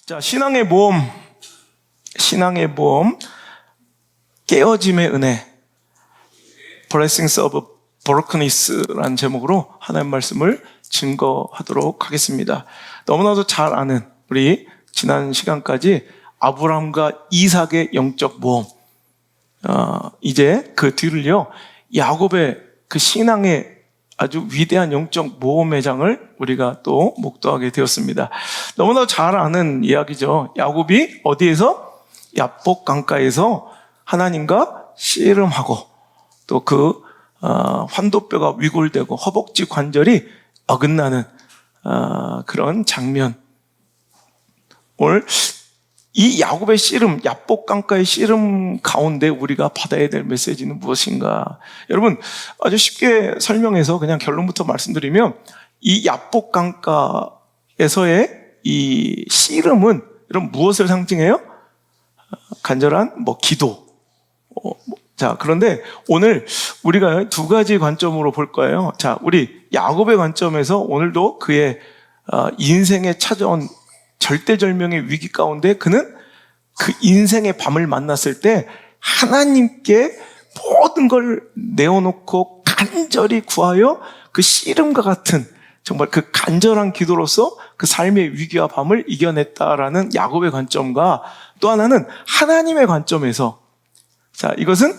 자, 신앙의 모험, 깨어짐의 은혜, Blessings of Brokenness라는 제목으로 하나님 말씀을 증거하도록 하겠습니다. 너무나도 잘 아는 우리 지난 시간까지 아브라함과 이삭의 영적 모험, 이제 그 뒤를요, 야곱의 그 신앙의 아주 위대한 영적 모험의 장을 우리가 또 목도하게 되었습니다. 너무나 잘 아는 이야기죠. 야곱이 어디에서? 야복 강가에서 하나님과 씨름하고 또 그 환도뼈가 위골되고 허벅지 관절이 어긋나는 그런 장면. 오늘 이 야곱의 씨름, 야복 강가의 씨름 가운데 우리가 받아야 될 메시지는 무엇인가? 여러분, 아주 쉽게 설명해서 그냥 결론부터 말씀드리면, 이 야복 강가에서의 이 씨름은 이런 무엇을 상징해요? 간절한 기도. 자, 그런데 오늘 우리가 두 가지 관점으로 볼 거예요. 자, 우리 야곱의 관점에서 오늘도 그의 인생에 찾아온 절대절명의 위기 가운데 그는 그 인생의 밤을 만났을 때 하나님께 모든 걸 내어놓고 간절히 구하여 그 씨름과 같은 정말 그 간절한 기도로서 그 삶의 위기와 밤을 이겨냈다라는 야곱의 관점과 또 하나는 하나님의 관점에서, 자, 이것은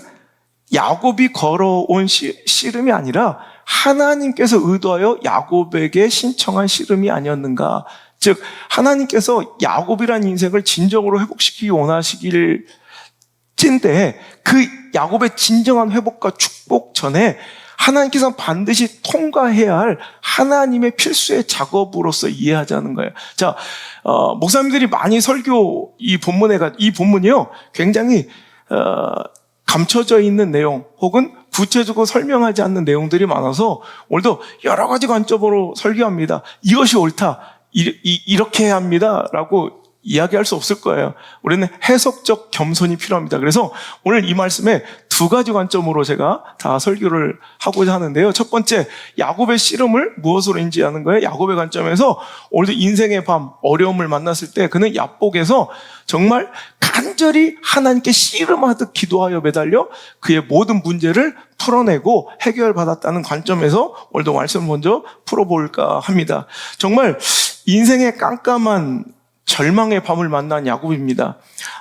야곱이 걸어온 씨름이 아니라 하나님께서 의도하여 야곱에게 신청한 씨름이 아니었는가. 즉 하나님께서 야곱이라는 인생을 진정으로 회복시키기 원하시길 찐데 그 야곱의 진정한 회복과 축복 전에 하나님께서 반드시 통과해야 할 하나님의 필수의 작업으로서 이해하자는 거예요. 자, 목사님들이 많이 설교 이 본문이요 굉장히 감춰져 있는 내용 혹은 구체적으로 설명하지 않는 내용들이 많아서 오늘도 여러 가지 관점으로 설교합니다. 이것이 옳다, 이렇게 해야 합니다 라고 이야기할 수 없을 거예요. 우리는 해석적 겸손이 필요합니다. 그래서 오늘 이 말씀에 두 가지 관점으로 제가 다 설교를 하고자 하는데요. 첫 번째, 야곱의 씨름을 무엇으로 인지하는 거예요? 야곱의 관점에서 오늘도 인생의 밤, 어려움을 만났을 때 그는 야복에서 정말 간절히 하나님께 씨름하듯 기도하여 매달려 그의 모든 문제를 풀어내고 해결받았다는 관점에서 오늘도 말씀을 먼저 풀어볼까 합니다. 정말 인생의 깜깜한 절망의 밤을 만난 야곱입니다.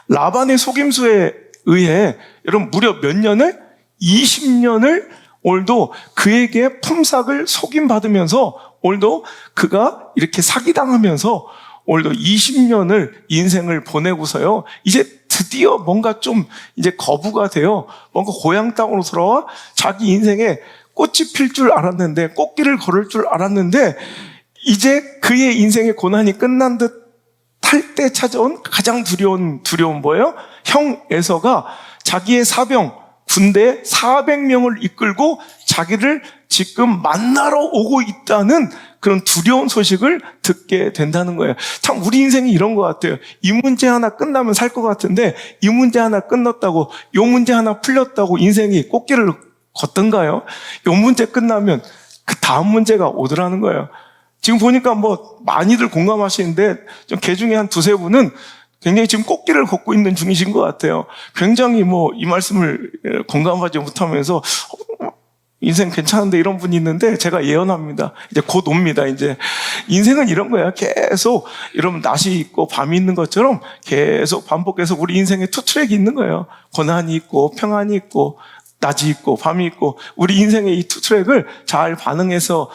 라반의 속임수에 의해 여러분 무려 몇 년을? 20년을 오늘도 그에게 품삯을 속임받으면서 오늘도 그가 이렇게 사기당하면서 오늘도 20년을 인생을 보내고서요, 이제 드디어 뭔가 좀 이제 거부가 되어 뭔가 고향 땅으로 돌아와 자기 인생에 꽃이 필 줄 알았는데, 꽃길을 걸을 줄 알았는데 이제 그의 인생의 고난이 끝난 듯 할 때 찾아온 가장 두려운 뭐예요? 형 에서가 자기의 사병, 군대 400명을 이끌고 자기를 지금 만나러 오고 있다는 그런 두려운 소식을 듣게 된다는 거예요. 참 우리 인생이 이런 것 같아요. 이 문제 하나 끝나면 살 것 같은데 이 문제 하나 끝났다고, 이 문제 하나 풀렸다고 인생이 꽃길을 걷던가요? 이 문제 끝나면 그 다음 문제가 오더라는 거예요. 지금 보니까 많이들 공감하시는데 좀 개 중에 한 두세 분은 굉장히 지금 꽃길을 걷고 있는 중이신 것 같아요. 굉장히 이 말씀을 공감하지 못하면서 인생 괜찮은데 이런 분이 있는데 제가 예언합니다. 이제 곧 옵니다. 이제 인생은 이런 거야. 계속 이런 낮이 있고 밤이 있는 것처럼 계속 반복해서 우리 인생에 투 트랙이 있는 거예요. 고난이 있고 평안이 있고 낮이 있고 밤이 있고 우리 인생의 이 투 트랙을 잘 반응해서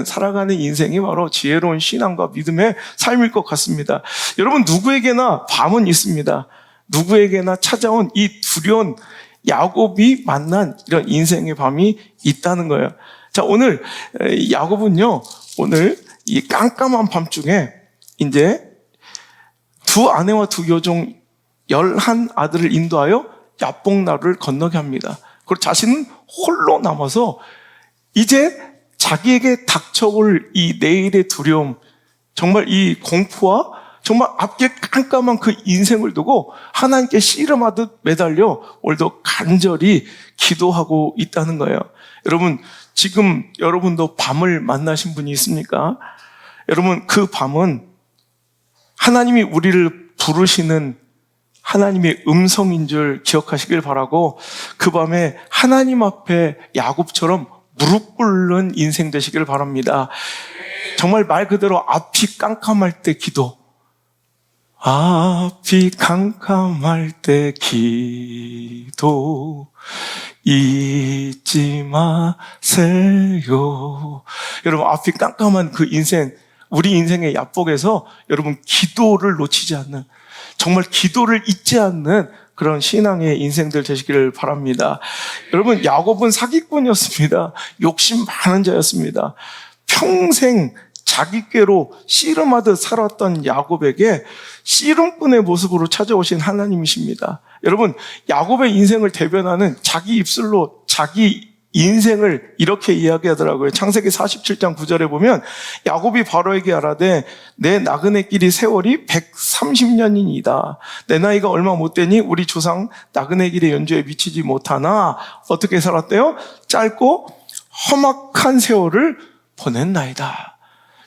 살아가는 인생이 바로 지혜로운 신앙과 믿음의 삶일 것 같습니다. 여러분, 누구에게나 밤은 있습니다. 누구에게나 찾아온 이 두려운 야곱이 만난 이런 인생의 밤이 있다는 거예요. 자, 오늘 야곱은요, 오늘 이 깜깜한 밤중에 이제 두 아내와 두 여종 11아들을 인도하여 야복나루를 건너게 합니다. 그리고 자신은 홀로 남아서 이제 자기에게 닥쳐올 이 내일의 두려움, 정말 이 공포와 정말 앞에 깜깜한 그 인생을 두고 하나님께 씨름하듯 매달려 오늘도 간절히 기도하고 있다는 거예요. 여러분, 지금 여러분도 밤을 만나신 분이 있습니까? 여러분, 그 밤은 하나님이 우리를 부르시는 하나님의 음성인 줄 기억하시길 바라고, 그 밤에 하나님 앞에 야곱처럼 무릎 꿇는 인생 되시길 바랍니다. 정말 말 그대로 앞이 깜깜할 때 기도, 앞이 깜깜할 때 기도 잊지 마세요. 여러분, 앞이 깜깜한 그 인생, 우리 인생의 야복에서 여러분 기도를 놓치지 않는, 정말 기도를 잊지 않는 그런 신앙의 인생들 되시기를 바랍니다. 여러분, 야곱은 사기꾼이었습니다. 욕심 많은 자였습니다. 평생 자기께로 씨름하듯 살았던 야곱에게 씨름꾼의 모습으로 찾아오신 하나님이십니다. 여러분, 야곱의 인생을 대변하는 자기 입술로 자기 인생을 이렇게 이야기하더라고요. 창세기 47장 9절에 보면 야곱이 바로에게 아라되 내 나그네 길이 세월이 130년이니이다. 내 나이가 얼마 못 되니 우리 조상 나그네 길의 연주에 미치지 못하나 어떻게 살았대요? 짧고 험악한 세월을 보냈나이다.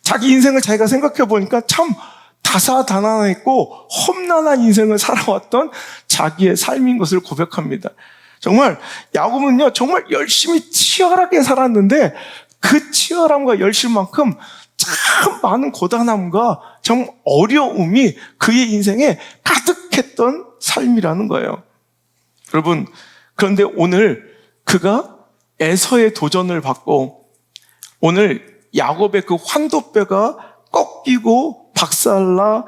자기 인생을 자기가 생각해 보니까 참 다사다난했고 험난한 인생을 살아왔던 자기의 삶인 것을 고백합니다. 정말 야곱은요, 정말 열심히 치열하게 살았는데 그 치열함과 열심만큼 참 많은 고단함과 정 어려움이 그의 인생에 가득했던 삶이라는 거예요. 여러분, 그런데 오늘 그가 에서의 도전을 받고 오늘 야곱의 그 환도뼈가 꺾이고 박살나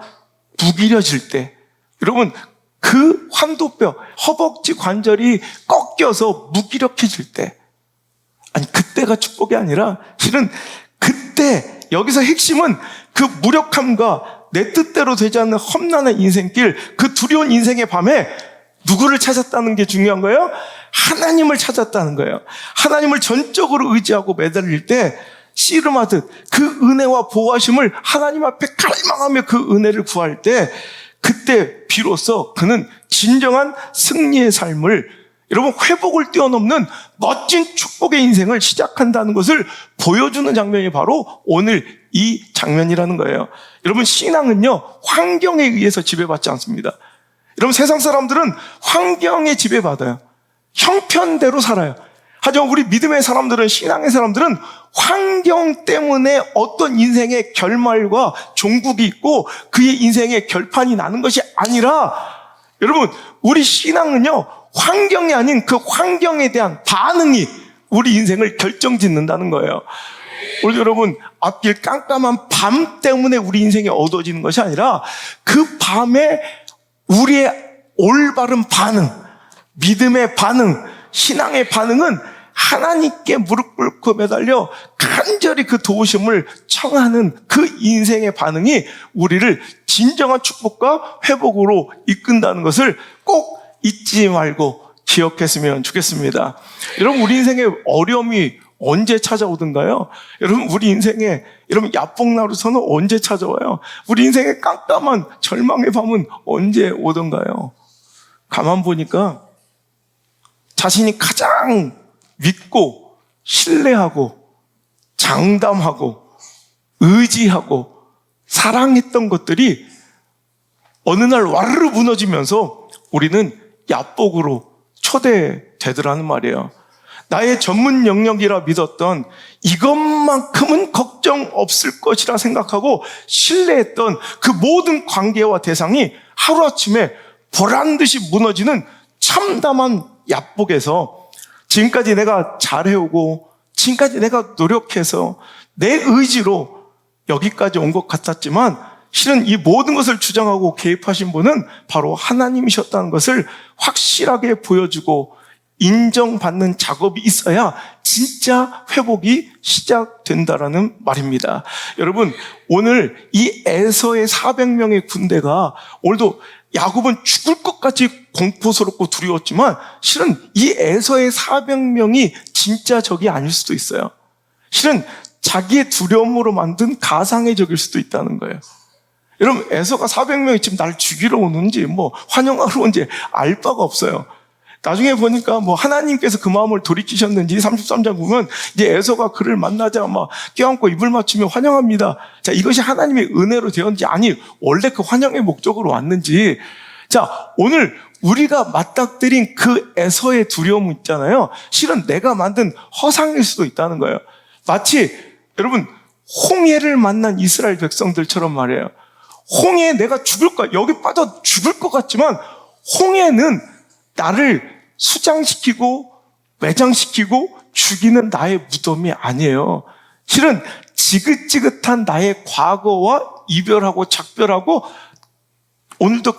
무기려질 때, 여러분, 그 환도뼈, 허벅지 관절이 꺾여서 무기력해질 때, 아니 그때가 축복이 아니라 실은 그때, 여기서 핵심은 그 무력함과 내 뜻대로 되지 않는 험난한 인생길, 그 두려운 인생의 밤에 누구를 찾았다는 게 중요한 거예요? 하나님을 찾았다는 거예요. 하나님을 전적으로 의지하고 매달릴 때 씨름하듯 그 은혜와 보호하심을 하나님 앞에 갈망하며 그 은혜를 구할 때, 그때 비로소 그는 진정한 승리의 삶을, 여러분 회복을 뛰어넘는 멋진 축복의 인생을 시작한다는 것을 보여주는 장면이 바로 오늘 이 장면이라는 거예요. 여러분, 신앙은요 환경에 의해서 지배받지 않습니다. 여러분, 세상 사람들은 환경에 지배받아요. 형편대로 살아요. 하지만 우리 믿음의 사람들은, 신앙의 사람들은 환경 때문에 어떤 인생의 결말과 종국이 있고 그의 인생의 결판이 나는 것이 아니라, 여러분, 우리 신앙은요 환경이 아닌 그 환경에 대한 반응이 우리 인생을 결정짓는다는 거예요. 우리 여러분, 앞길 깜깜한 밤 때문에 우리 인생이 어두워지는 것이 아니라 그 밤에 우리의 올바른 반응, 믿음의 반응, 신앙의 반응은 하나님께 무릎 꿇고 매달려 간절히 그 도우심을 청하는 그 인생의 반응이 우리를 진정한 축복과 회복으로 이끈다는 것을 꼭 잊지 말고 기억했으면 좋겠습니다. 여러분, 우리 인생에 어려움이 언제 찾아오던가요? 여러분, 우리 인생에, 여러분, 야복나루서는 언제 찾아와요? 우리 인생의 깜깜한 절망의 밤은 언제 오던가요? 가만 보니까 자신이 가장 믿고 신뢰하고 장담하고 의지하고 사랑했던 것들이 어느 날 와르르 무너지면서 우리는 야복으로 초대되더라는 말이에요. 나의 전문 영역이라 믿었던, 이것만큼은 걱정 없을 것이라 생각하고 신뢰했던 그 모든 관계와 대상이 하루아침에 보란듯이 무너지는 참담한 야복에서 지금까지 내가 잘해오고 지금까지 내가 노력해서 내 의지로 여기까지 온 것 같았지만 실은 이 모든 것을 주장하고 개입하신 분은 바로 하나님이셨다는 것을 확실하게 보여주고 인정받는 작업이 있어야 진짜 회복이 시작된다라는 말입니다. 여러분, 오늘 이 에서의 400명의 군대가, 오늘도 야곱은 죽을 것 같이 공포스럽고 두려웠지만 실은 이 에서의 400명이 진짜 적이 아닐 수도 있어요. 실은 자기의 두려움으로 만든 가상의 적일 수도 있다는 거예요. 여러분, 에서가 400명이 지금 날 죽이러 오는지 환영하러 오는지 알 바가 없어요. 나중에 보니까 뭐 하나님께서 그 마음을 돌이키셨는지 33장 보면 이제 에서가 그를 만나자 막 껴안고 입을 맞추며 환영합니다. 자, 이것이 하나님의 은혜로 되었는지, 아니 원래 그 환영의 목적으로 왔는지. 자, 오늘 우리가 맞닥뜨린 그 에서의 두려움 있잖아요. 실은 내가 만든 허상일 수도 있다는 거예요. 마치 여러분 홍해를 만난 이스라엘 백성들처럼 말이에요. 홍해에 내가 죽을 거야. 여기 빠져 죽을 것 같지만 홍해는 나를 수장시키고 매장시키고 죽이는 나의 무덤이 아니에요. 실은 지긋지긋한 나의 과거와 이별하고 작별하고 오늘도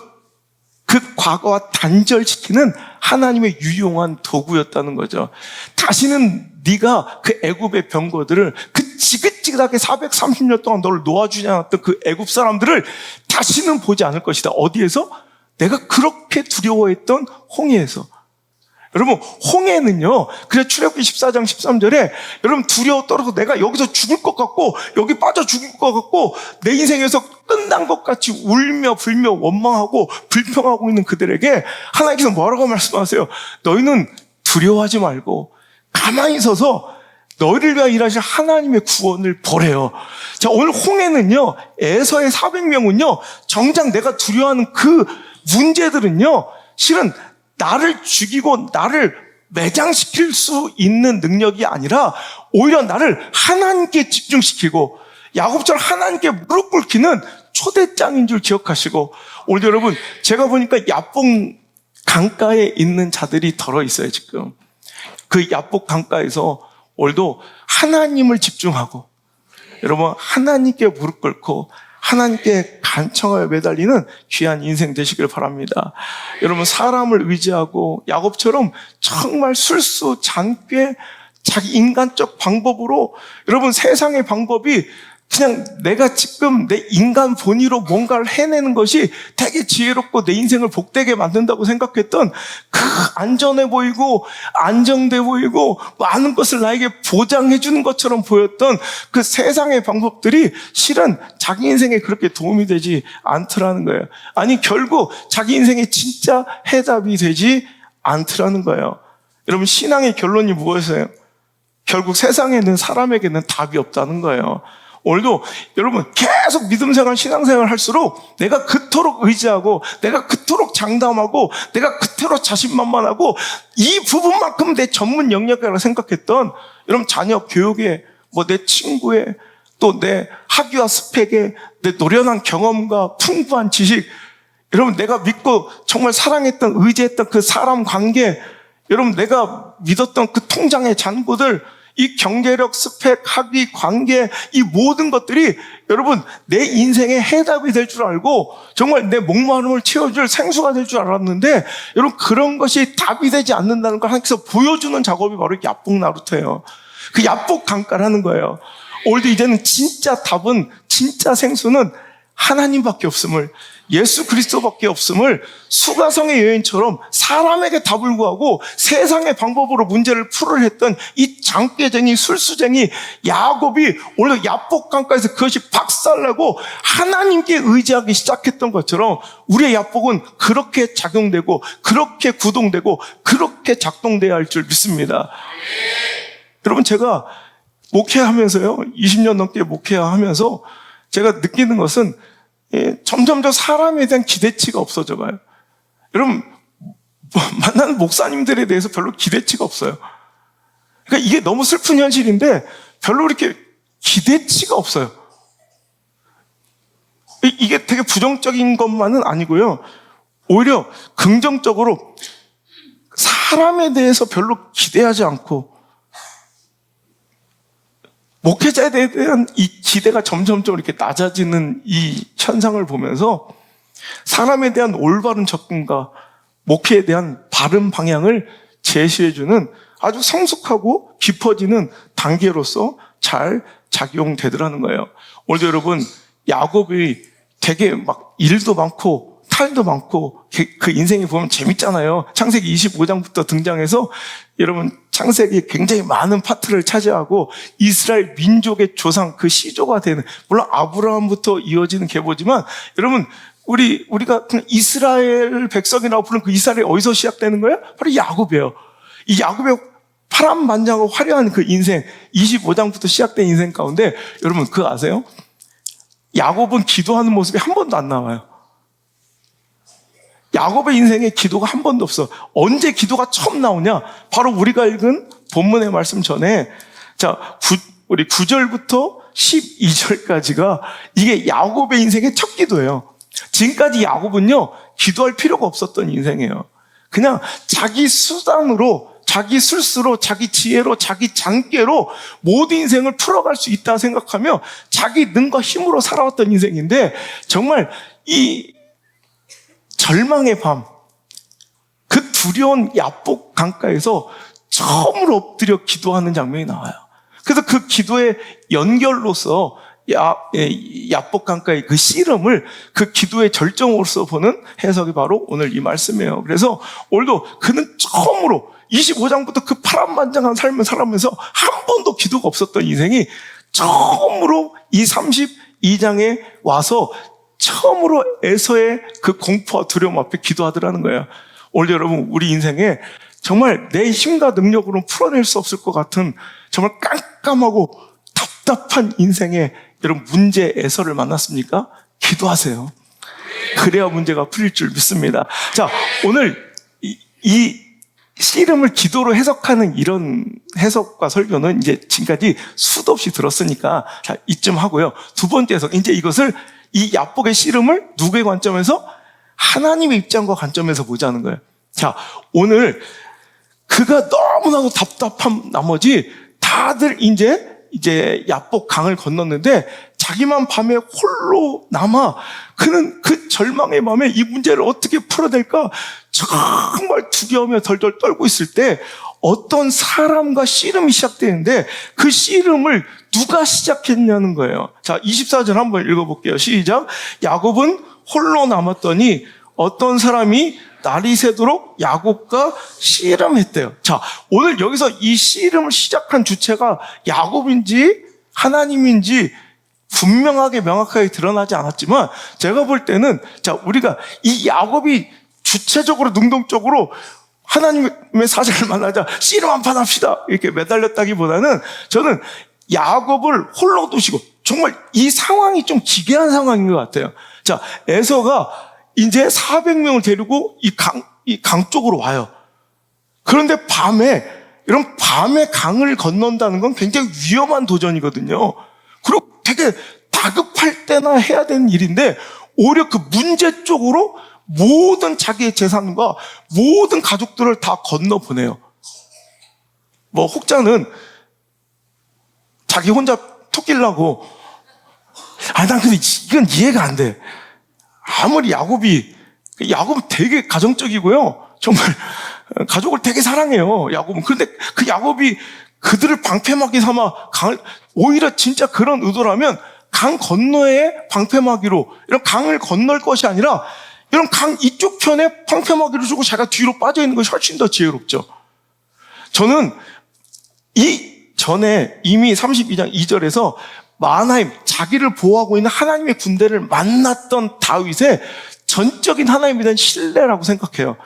그 과거와 단절시키는 하나님의 유용한 도구였다는 거죠. 다시는 네가 그 애굽의 병거들을, 그 지긋지긋하게 430년 동안 너를 놓아주지 않았던 그 애굽 사람들을 다시는 보지 않을 것이다. 어디에서? 내가 그렇게 두려워했던 홍해에서. 여러분, 홍해는요, 그래서 출애굽기 14장 13절에 여러분 두려워 떨어서 내가 여기서 죽을 것 같고 여기 빠져 죽을 것 같고 내 인생에서 끝난 것 같이 울며 불며 원망하고 불평하고 있는 그들에게 하나님께서 뭐라고 말씀하세요? 너희는 두려워하지 말고 가만히 서서 너희를 위하여 일하실 하나님의 구원을 보래요. 자, 오늘 홍해는요, 에서의 400명은요, 정작 내가 두려워하는 그 문제들은요, 실은 나를 죽이고 나를 매장시킬 수 있는 능력이 아니라 오히려 나를 하나님께 집중시키고 야곱처럼 하나님께 무릎 꿇기는 초대장인 줄 기억하시고, 오늘 여러분 제가 보니까 야복 강가에 있는 자들이 덜어 있어요. 지금 그 야복 강가에서 오늘도 하나님을 집중하고 여러분 하나님께 무릎 꿇고 하나님께 간청하여 매달리는 귀한 인생 되시길 바랍니다. 여러분 사람을 의지하고 야곱처럼 정말 술수잔꾀 자기 인간적 방법으로, 여러분 세상의 방법이 그냥 내가 지금 내 인간 본의로 뭔가를 해내는 것이 되게 지혜롭고 내 인생을 복되게 만든다고 생각했던 그 안전해 보이고 안정돼 보이고 많은 것을 나에게 보장해 주는 것처럼 보였던 그 세상의 방법들이 실은 자기 인생에 그렇게 도움이 되지 않더라는 거예요. 아니 결국 자기 인생에 진짜 해답이 되지 않더라는 거예요. 여러분 신앙의 결론이 무엇이에요? 결국 세상에는 사람에게는 답이 없다는 거예요. 오늘도 여러분 계속 믿음 생활, 신앙 생활 할수록 내가 그토록 의지하고 내가 그토록 장담하고 내가 그토록 자신만만하고 이 부분만큼 내 전문 영역이라고 생각했던 여러분 자녀 교육에 뭐 내 친구의 또 내 학위와 스펙에 내 노련한 경험과 풍부한 지식, 여러분 내가 믿고 정말 사랑했던 의지했던 그 사람 관계, 여러분 내가 믿었던 그 통장의 잔고들, 이 경제력, 스펙, 학위, 관계, 이 모든 것들이 여러분 내 인생의 해답이 될 줄 알고 정말 내 목마름을 채워줄 생수가 될 줄 알았는데 여러분 그런 것이 답이 되지 않는다는 걸 하나님께서 보여주는 작업이 바로 야복 나루터예요. 그 야복 강가라는 거예요. 오늘도 이제는 진짜 답은, 진짜 생수는 하나님밖에 없음을, 예수 그리스도밖에 없음을 수가성의 여인처럼 사람에게 답을 구하고 세상의 방법으로 문제를 풀을 했던 이 장깨쟁이 술수쟁이 야곱이 오늘 야복강가에서 그것이 박살나고 하나님께 의지하기 시작했던 것처럼 우리의 야복은 그렇게 작용되고 그렇게 구동되고 그렇게 작동돼야 할 줄 믿습니다. 여러분 제가 목회하면서요, 20년 넘게 목회하면서 제가 느끼는 것은 점점 더 사람에 대한 기대치가 없어져 가요. 여러분 만나는 목사님들에 대해서 별로 기대치가 없어요. 그러니까 이게 너무 슬픈 현실인데 별로 이렇게 기대치가 없어요. 이게 되게 부정적인 것만은 아니고요, 오히려 긍정적으로 사람에 대해서 별로 기대하지 않고 목회자에 대한 이 기대가 점점점 이렇게 낮아지는 이 현상을 보면서 사람에 대한 올바른 접근과 목회에 대한 바른 방향을 제시해주는 아주 성숙하고 깊어지는 단계로서 잘 작용되더라는 거예요. 오늘도 여러분 야곱이 되게 막 일도 많고 탈도 많고 그 인생이 보면 재밌잖아요. 창세기 25장부터 등장해서 여러분 창세기 굉장히 많은 파트를 차지하고 이스라엘 민족의 조상, 그 시조가 되는, 물론 아브라함부터 이어지는 계보지만 여러분 우리가 그냥 이스라엘 백성이라고 부르는 그 이스라엘이 어디서 시작되는 거예요? 바로 야곱이에요. 이 야곱의 파란만장하고 화려한 그 인생, 25장부터 시작된 인생 가운데 여러분 그거 아세요? 야곱은 기도하는 모습이 한 번도 안 나와요. 야곱의 인생에 기도가 한 번도 없어. 언제 기도가 처음 나오냐? 바로 우리가 읽은 본문의 말씀 전에 우리 9절부터 12절까지가 이게 야곱의 인생의 첫 기도예요. 지금까지 야곱은요, 기도할 필요가 없었던 인생이에요. 그냥 자기 수단으로, 자기 술수로, 자기 지혜로, 자기 장깨로 모든 인생을 풀어갈 수 있다 생각하며 자기 능과 힘으로 살아왔던 인생인데, 정말 이 절망의 밤, 그 두려운 야복 강가에서 처음으로 엎드려 기도하는 장면이 나와요. 그래서 그 기도의 연결로서 야복 강가의 그 씨름을 그 기도의 절정으로서 보는 해석이 바로 오늘 이 말씀이에요. 그래서 오늘도 그는 처음으로 25장부터 그 파란만장한 삶을 살아가면서 한 번도 기도가 없었던 인생이 처음으로 이 32장에 와서 처음으로 에서의 그 공포와 두려움 앞에 기도하더라는 거예요. 오늘 여러분, 우리 인생에 정말 내 힘과 능력으로는 풀어낼 수 없을 것 같은 정말 깜깜하고 답답한 인생에 여러분 문제 에서를 만났습니까? 기도하세요. 그래야 문제가 풀릴 줄 믿습니다. 자, 오늘 이 씨름을 기도로 해석하는 이런 해석과 설교는 이제 지금까지 수도 없이 들었으니까 자, 이쯤 하고요. 두 번째 해석, 이제 이것을 이 야복의 씨름을 누구의 관점에서? 하나님의 입장과 관점에서 보자는 거예요. 자, 오늘 그가 너무나도 답답한 나머지 다들 이제 야복 강을 건넜는데 자기만 밤에 홀로 남아 그는 그 절망의 밤에 이 문제를 어떻게 풀어낼까 정말 두려움에 덜덜 떨고 있을 때 어떤 사람과 씨름이 시작되는데 그 씨름을 누가 시작했냐는 거예요. 자, 24절 한번 읽어볼게요. 시작. 야곱은 홀로 남았더니 어떤 사람이 날이 새도록 야곱과 씨름했대요. 자, 오늘 여기서 이 씨름을 시작한 주체가 야곱인지 하나님인지 분명하게 명확하게 드러나지 않았지만 제가 볼 때는 자, 우리가 이 야곱이 주체적으로 능동적으로 하나님의 사자를 만나자 씨름 한판 합시다 이렇게 매달렸다기보다는 저는 야곱을 홀로 두시고 정말 이 상황이 좀 기괴한 상황인 것 같아요. 자, 에서가 이제 400명을 데리고 이 강 쪽으로 와요. 그런데 이런 밤에 강을 건넌다는 건 굉장히 위험한 도전이거든요. 그리고 되게 다급할 때나 해야 되는 일인데 오히려 그 문제 쪽으로 모든 자기의 재산과 모든 가족들을 다 건너보내요. 혹자는 자기 혼자 토끼려고 난 근데 이건 이해가 안 돼. 아무리 야곱은 되게 가정적이고요. 정말 가족을 되게 사랑해요. 야곱은. 그런데 그 야곱이 그들을 방패막이 삼아 오히려 진짜 그런 의도라면 강 건너에 방패막이로 이런 강을 건널 것이 아니라 이런 강 이쪽 편에 방패막이를 주고 자기가 뒤로 빠져 있는 것이 훨씬 더 지혜롭죠. 저는 전에 이미 32장 2절에서 마하나임, 자기를 보호하고 있는 하나님의 군대를 만났던 다윗의 전적인 하나님에 대한 신뢰라고 생각해요.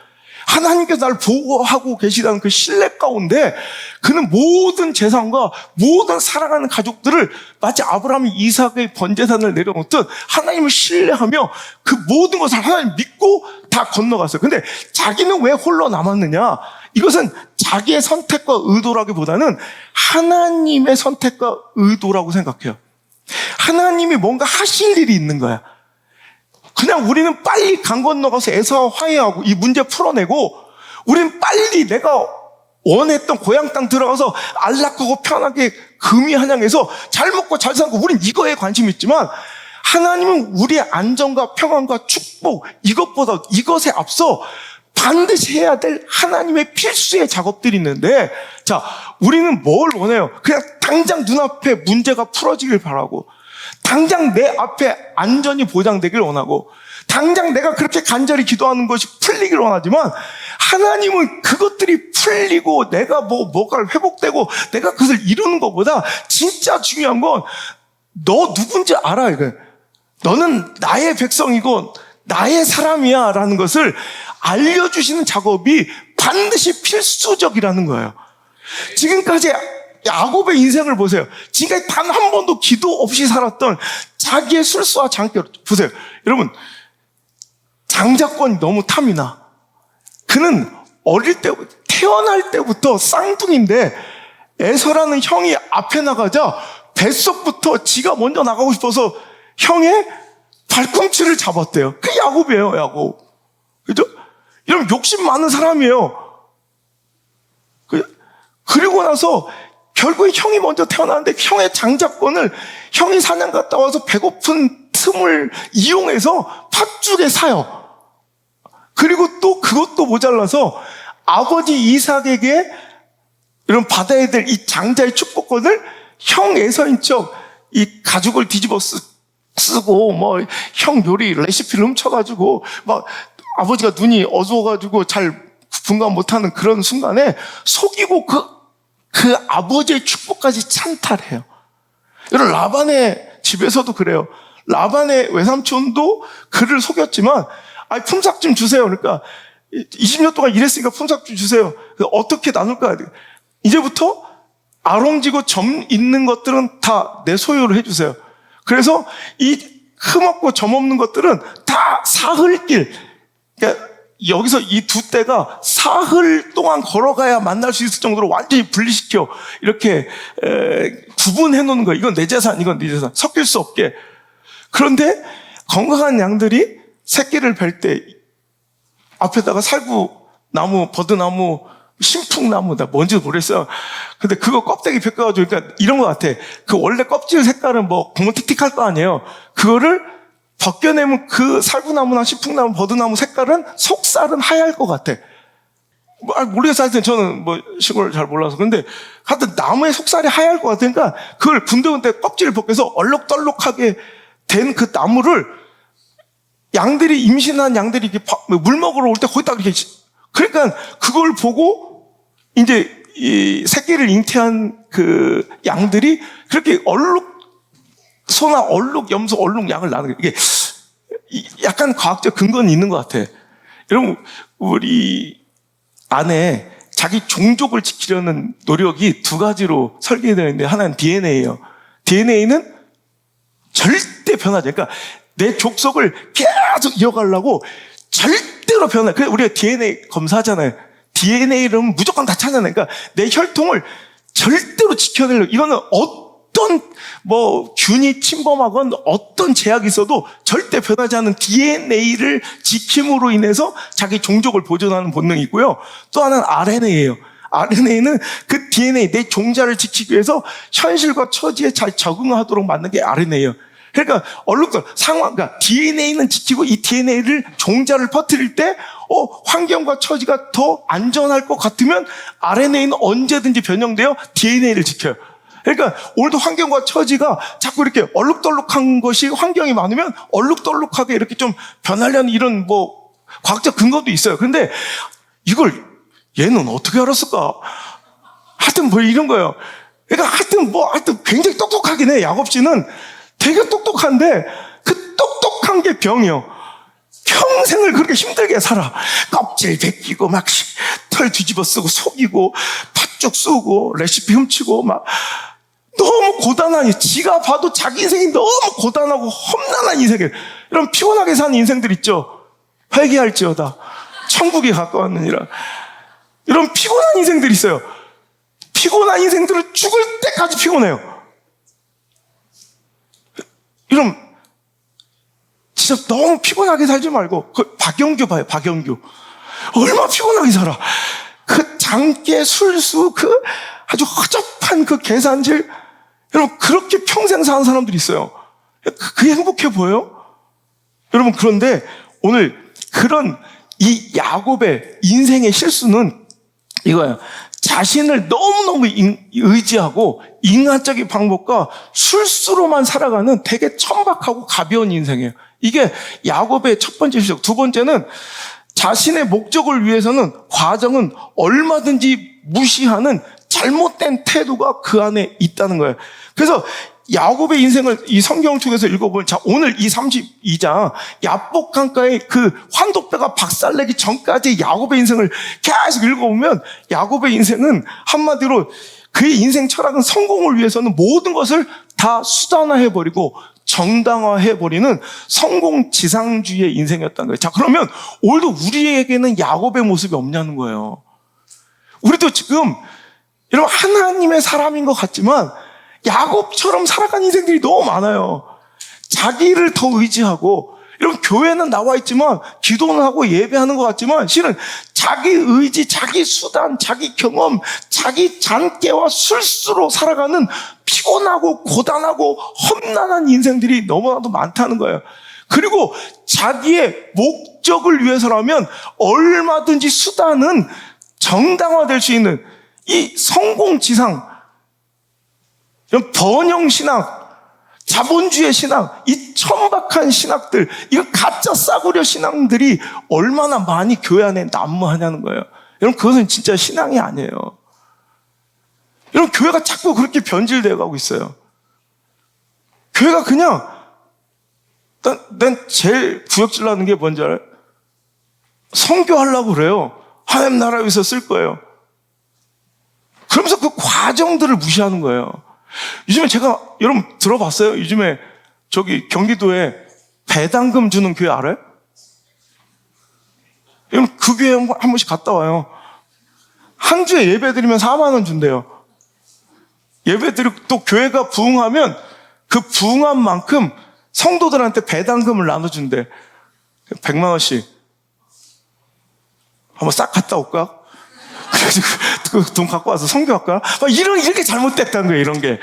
하나님께서 나를 보호하고 계시다는 그 신뢰 가운데 그는 모든 재산과 모든 사랑하는 가족들을 마치 아브라함이 이삭의 번제산을 내려놓듯 하나님을 신뢰하며 그 모든 것을 하나님 믿고 다 건너갔어요. 근데 자기는 왜 홀로 남았느냐? 이것은 자기의 선택과 의도라기보다는 하나님의 선택과 의도라고 생각해요. 하나님이 뭔가 하실 일이 있는 거야. 그냥 우리는 빨리 강 건너가서 에서와 화해하고 이 문제 풀어내고 우리는 빨리 내가 원했던 고향 땅 들어가서 안락하고 편하게 금이 한양해서 잘 먹고 잘 살고 우린 이거에 관심이 있지만 하나님은 우리의 안정과 평안과 축복 이것에 앞서 반드시 해야 될 하나님의 필수의 작업들이 있는데 자, 우리는 뭘 원해요? 그냥 당장 눈앞에 문제가 풀어지길 바라고 당장 내 앞에 안전이 보장되길 원하고 당장 내가 그렇게 간절히 기도하는 것이 풀리길 원하지만 하나님은 그것들이 풀리고 내가 뭐가 회복되고 내가 그것을 이루는 것보다 진짜 중요한 건 너 누군지 알아. 이거. 너는 나의 백성이고 나의 사람이야 라는 것을 알려주시는 작업이 반드시 필수적이라는 거예요. 지금까지 야곱의 인생을 보세요. 지금까지 단 한 번도 기도 없이 살았던 자기의 술수와 장결 보세요. 여러분, 장자권이 너무 탐이 나. 그는 어릴 때, 태어날 때부터 쌍둥이인데 에서라는 형이 앞에 나가자 뱃속부터 지가 먼저 나가고 싶어서 형의 발꿈치를 잡았대요. 그게 야곱이에요, 야곱. 그죠? 이런 욕심 많은 사람이에요. 그리고 나서 결국에 형이 먼저 태어났는데 형의 장자권을 형이 사냥 갔다 와서 배고픈 틈을 이용해서 팥죽에 사요. 그리고 또 그것도 모자라서 아버지 이삭에게 이런 받아야 될 이 장자의 축복권을 형 에서인 척 이 가죽을 뒤집어 쓰고 뭐 형 요리 레시피를 훔쳐가지고 막 아버지가 눈이 어두워가지고 잘 분간 못하는 그런 순간에 속이고 그 아버지의 축복까지 찬탈해요. 여러분, 라반의 집에서도 그래요. 라반의 외삼촌도 그를 속였지만 품삯 좀 주세요. 그러니까 20년 동안 일했으니까 품삯 좀 주세요. 어떻게 나눌까? 이제부터 아롱지고 점 있는 것들은 다 내 소유로 해주세요. 그래서 이 흠없고 점 없는 것들은 다 사흘길. 그러니까 여기서 이 두 떼가 사흘 동안 걸어가야 만날 수 있을 정도로 완전히 분리시켜 이렇게 구분해 놓는 거예요. 이건 내 재산, 이건 네 재산. 섞일 수 없게. 그런데 건강한 양들이 새끼를 뵐 때 앞에다가 살구나무, 버드나무, 신풍나무, 나 뭔지도 모르겠어요. 근데 그거 껍데기 벗겨가지고, 그러니까 이런 것 같아. 그 원래 껍질 색깔은 뭐 고무틱틱할 거 아니에요. 그거를 벗겨내면 그 살구나무나 신풍나무, 버드나무 색깔은 속살은 하얄 것 같아. 모르겠어요. 하여튼 저는 뭐 시골 잘 몰라서. 근데 하여튼 나무의 속살이 하얄 것 같으니까 그걸 군데군데 껍질을 벗겨서 얼룩덜룩하게 된 그 나무를 양들이, 임신한 양들이 이렇게 물 먹으러 올 때 거기다 이렇게, 그러니까 그걸 보고 이제 이 새끼를 잉태한 그 양들이 그렇게 소나 염소, 양을 나누는 게 이게 약간 과학적 근거는 있는 것 같아. 여러분, 우리 안에 자기 종족을 지키려는 노력이 두 가지로 설계되어 있는데 하나는 DNA예요. DNA는 절대 변하지. 그러니까 내 족속을 계속 이어가려고 절대로 변해. 그래서 우리가 DNA 검사하잖아요. DNA를 무조건 다 찾아내. 그러니까 내 혈통을 절대로 지켜내려고. 이거는 어떤 균이 침범하건 어떤 제약이 있어도 절대 변하지 않는 DNA를 지킴으로 인해서 자기 종족을 보존하는 본능이 있고요. 또 하나는 RNA예요. RNA는 그 DNA, 내 종자를 지키기 위해서 현실과 처지에 잘 적응하도록 만든 게 RNA예요. 그러니까 그러니까 DNA는 지키고 이 DNA를 종자를 퍼뜨릴 때 환경과 처지가 더 안전할 것 같으면 RNA는 언제든지 변형되어 DNA를 지켜요. 그러니까 오늘도 환경과 처지가 자꾸 이렇게 얼룩덜룩한 것이 환경이 많으면 얼룩덜룩하게 이렇게 좀 변하려는 이런 과학적 근거도 있어요. 그런데 이걸 얘는 어떻게 알았을까? 하여튼 이런 거예요. 그러니까 하여튼 굉장히 똑똑하긴 해. 야곱 씨는 되게 똑똑한데 그 똑똑한 게 병이요. 평생을 그렇게 힘들게 살아. 껍질 벗기고 막 털 뒤집어 쓰고 속이고 팥죽 쓰고 레시피 훔치고 막 너무 고단하니 지가 봐도 자기 인생이 너무 고단하고 험난한 인생이에요. 이런 피곤하게 사는 인생들 있죠. 회개할지어다 천국에 가까웠느니라. 이런 피곤한 인생들이 있어요. 피곤한 인생들은 죽을 때까지 피곤해요. 이런 진짜 너무 피곤하게 살지 말고 박영규 봐요. 박영규 얼마나 피곤하게 살아. 그 장깨 술수 아주 허접한 그 계산질. 여러분 그렇게 평생 사는 사람들이 있어요. 그게 행복해 보여요? 여러분 그런데 오늘 그런 이 야곱의 인생의 실수는 이거예요. 자신을 너무너무 의지하고 인간적인 방법과 술수로만 살아가는 되게 천박하고 가벼운 인생이에요. 이게 야곱의 첫 번째 실수. 두 번째는 자신의 목적을 위해서는 과정은 얼마든지 무시하는 잘못된 태도가 그 안에 있다는 거예요. 그래서 야곱의 인생을 이 성경을 통해서 읽어보면, 자, 오늘 이 32장 야복 강가의 그 환도뼈가 박살내기 전까지 야곱의 인생을 계속 읽어보면, 야곱의 인생은 한마디로 그의 인생 철학은 성공을 위해서는 모든 것을 다 수단화해버리고 정당화해버리는 성공지상주의의 인생이었다는 거예요. 자, 그러면 오늘도 우리에게는 야곱의 모습이 없냐는 거예요. 우리도 지금 여러분 하나님의 사람인 것 같지만 야곱처럼 살아간 인생들이 너무 많아요. 자기를 더 의지하고, 여러분 교회는 나와 있지만 기도는 하고 예배하는 것 같지만 실은 자기 의지, 자기 수단, 자기 경험, 자기 잔꾀와 술수로 살아가는 피곤하고 고단하고 험난한 인생들이 너무나도 많다는 거예요. 그리고 자기의 목적을 위해서라면 얼마든지 수단은 정당화될 수 있는 이 성공지상, 번영신앙, 자본주의 신앙, 이 천박한 신학들, 이 가짜 싸구려 신앙들이 얼마나 많이 교회 안에 난무하냐는 거예요. 여러분, 그것은 진짜 신앙이 아니에요. 여러분, 교회가 자꾸 그렇게 변질되어 가고 있어요. 교회가 그냥, 난 제일 구역질 나는 게 뭔지 알아요? 선교하려고 그래요. 하나님 나라 위해서 쓸 거예요. 그러면서 그 과정들을 무시하는 거예요. 요즘에 제가, 여러분 들어봤어요? 요즘에 저기 경기도에 배당금 주는 교회 알아요? 여러분 그 교회 한 번씩 갔다 와요. 한 주에 예배 드리면 4만 원 준대요. 예배 드리고 또 교회가 부흥하면 그 부흥한 만큼 성도들한테 배당금을 나눠준대. 100만 원씩. 한번 싹 갔다 올까? 그래가지고 그 돈 갖고 와서 선교할까? 이렇게 잘못됐다는 거예요, 이런 게.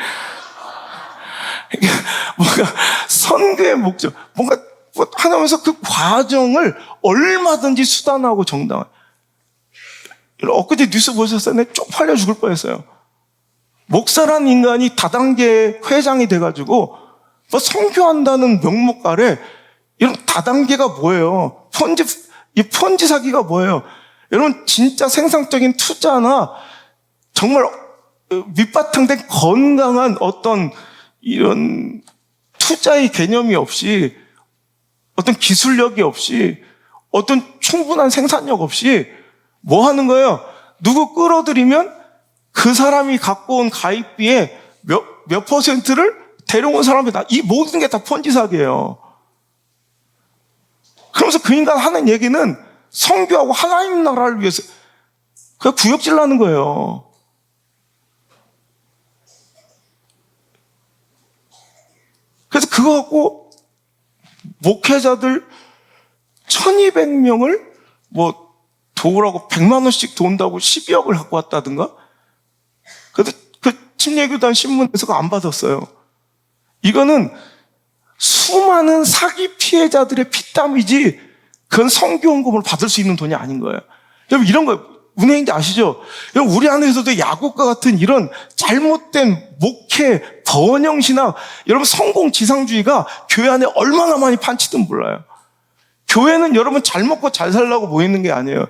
뭔가 선교의 목적, 뭔가 하나면서 그 과정을 얼마든지 수단하고 정당화. 엊그제 뉴스 보셨어요? 내가 쪽팔려 죽을 뻔했어요. 목사라는 인간이 다단계 회장이 돼가지고 선교한다는 명목 아래 이런 다단계가 뭐예요? 이 폰지 사기가 뭐예요? 여러분 진짜 생산적인 투자나 정말 밑바탕된 건강한 어떤 이런 투자의 개념이 없이, 어떤 기술력이 없이, 어떤 충분한 생산력 없이 뭐 하는 거예요? 누구 끌어들이면 그 사람이 갖고 온 가입비의 몇 퍼센트를 데려온 사람이 이 모든 게 다 폰지 사기예요. 그러면서 그 인간 하는 얘기는 선교하고 하나님 나라를 위해서 그냥 구역질 나는 거예요. 그래서 그거 갖고 목회자들 1200명을 도우라고 100만 원씩 돈다고 12억을 갖고 왔다든가? 그래서 그 침례교단 신문에서 그거 안 받았어요. 이거는 수많은 사기 피해자들의 피땀이지 그건 선교원금을 받을 수 있는 돈이 아닌 거예요. 여러분 이런 거 은혜인지 아시죠? 여러분 우리 안에서도 야곱과 같은 이런 잘못된 목회, 번영신앙, 여러분 성공지상주의가 교회 안에 얼마나 많이 판치든 몰라요. 교회는 여러분 잘 먹고 잘 살라고 모이는 게 아니에요.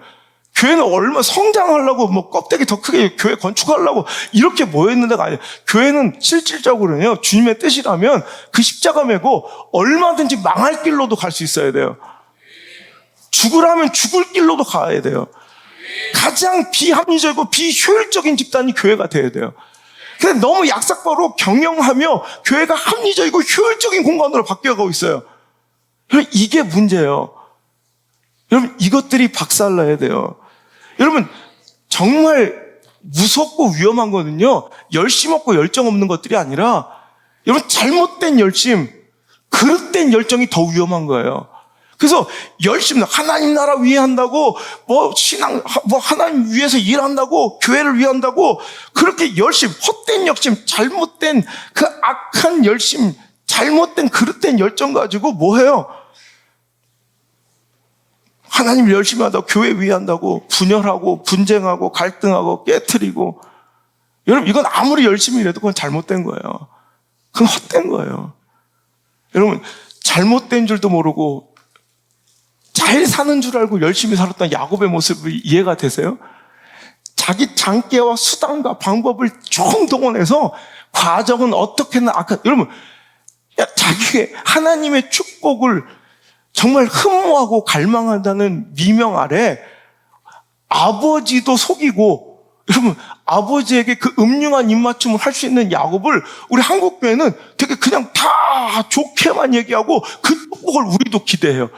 교회는 얼마 성장하려고 껍데기 더 크게 교회 건축하려고 이렇게 모여있는 데가 아니에요. 교회는 실질적으로는요, 주님의 뜻이라면 그 십자가 메고 얼마든지 망할 길로도 갈 수 있어야 돼요. 죽으라면 죽을 길로도 가야 돼요. 가장 비합리적이고 비효율적인 집단이 교회가 돼야 돼요. 근데 너무 약삭바로 경영하며 교회가 합리적이고 효율적인 공간으로 바뀌어가고 있어요. 여러분 이게 문제예요. 여러분 이것들이 박살나야 돼요. 여러분 정말 무섭고 위험한 거는요, 열심 없고 열정 없는 것들이 아니라 여러분 잘못된 열심, 그릇된 열정이 더 위험한 거예요. 그래서 열심, 하나님 나라 위해 한다고, 신앙, 하나님 위해서 일한다고, 교회를 위해 한다고, 그렇게 열심, 헛된 열심, 잘못된 그 악한 열심, 잘못된 그릇된 열정 가지고 뭐 해요? 하나님 열심히 한다고, 교회 위해 한다고, 분열하고, 분쟁하고, 갈등하고, 깨트리고. 여러분, 이건 아무리 열심히 일해도 그건 잘못된 거예요. 그건 헛된 거예요. 여러분, 잘못된 줄도 모르고, 잘 사는 줄 알고 열심히 살았던 야곱의 모습이 이해가 되세요? 자기 장기와 수단과 방법을 총동원해서 과정은 어떻게나 여러분, 자기의 하나님의 축복을 정말 흠모하고 갈망한다는 미명 아래 아버지도 속이고, 여러분, 아버지에게 그 음흉한 입맞춤을 할 수 있는 야곱을 우리 한국 교회는 되게 그냥 다 좋게만 얘기하고 그 축복을 우리도 기대해요.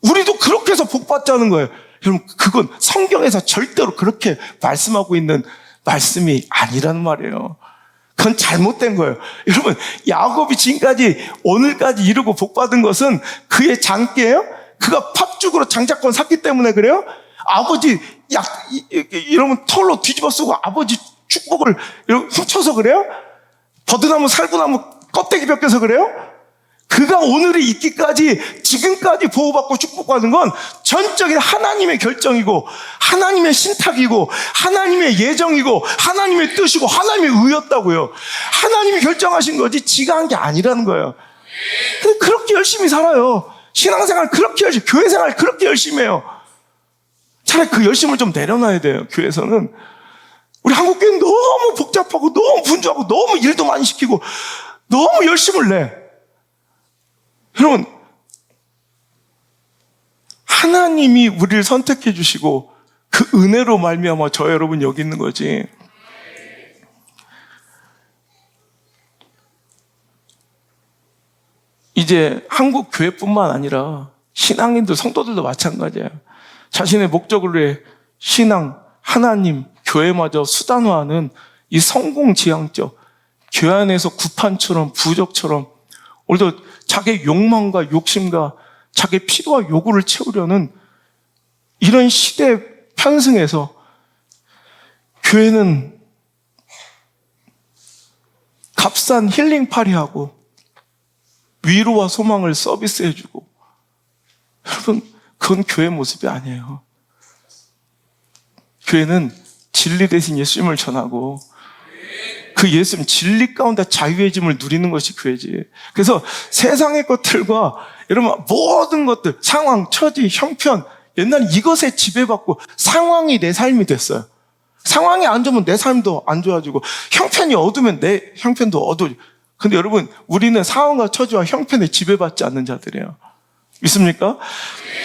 우리도 그렇게 해서 복 받자는 거예요. 여러분, 그건 성경에서 절대로 그렇게 말씀하고 있는 말씀이 아니라는 말이에요. 그건 잘못된 거예요. 여러분, 야곱이 지금까지 오늘까지 이루고 복 받은 것은 그의 장기예요? 그가 팥죽으로 장자권 샀기 때문에 그래요? 아버지 이러면 털로 뒤집어 쓰고 아버지 축복을 훔쳐서 그래요? 버드나무 살구나무 껍데기 벗겨서 그래요? 그가 오늘이 있기까지 지금까지 보호받고 축복받은 건 전적인 하나님의 결정이고 하나님의 신탁이고 하나님의 예정이고 하나님의 뜻이고 하나님의 의였다고요. 하나님이 결정하신 거지 지가 한 게 아니라는 거예요. 근데 그렇게 열심히 살아요. 신앙생활 그렇게 열심히, 교회생활 그렇게 열심히 해요. 차라리 그 열심을 좀 내려놔야 돼요. 교회에서는. 우리 한국교회는 너무 복잡하고 너무 분주하고 너무 일도 많이 시키고 너무 열심을 내. 여러분, 하나님이 우리를 선택해 주시고 그 은혜로 말미암아 저 여러분 여기 있는 거지. 이제 한국 교회뿐만 아니라 신앙인들, 성도들도 마찬가지예요. 자신의 목적을 위해 신앙, 하나님, 교회마저 수단화하는 이 성공지향적, 교회 안에서 구판처럼 부적처럼 오늘도 자기 욕망과 욕심과 자기 필요와 요구를 채우려는 이런 시대에 편승해서 교회는 값싼 힐링파리하고 위로와 소망을 서비스해주고, 여러분, 그건 교회 모습이 아니에요. 교회는 진리 대신 예수님을 전하고 그 예수님 진리 가운데 자유의 짐을 누리는 것이 교회지. 그래서 세상의 것들과 여러분 모든 것들, 상황, 처지, 형편, 옛날에 이것에 지배받고 상황이 내 삶이 됐어요. 상황이 안 좋으면 내 삶도 안 좋아지고 형편이 어두우면 내 형편도 어두워지고. 근데 여러분, 우리는 상황과 처지와 형편에 지배받지 않는 자들이에요. 믿습니까?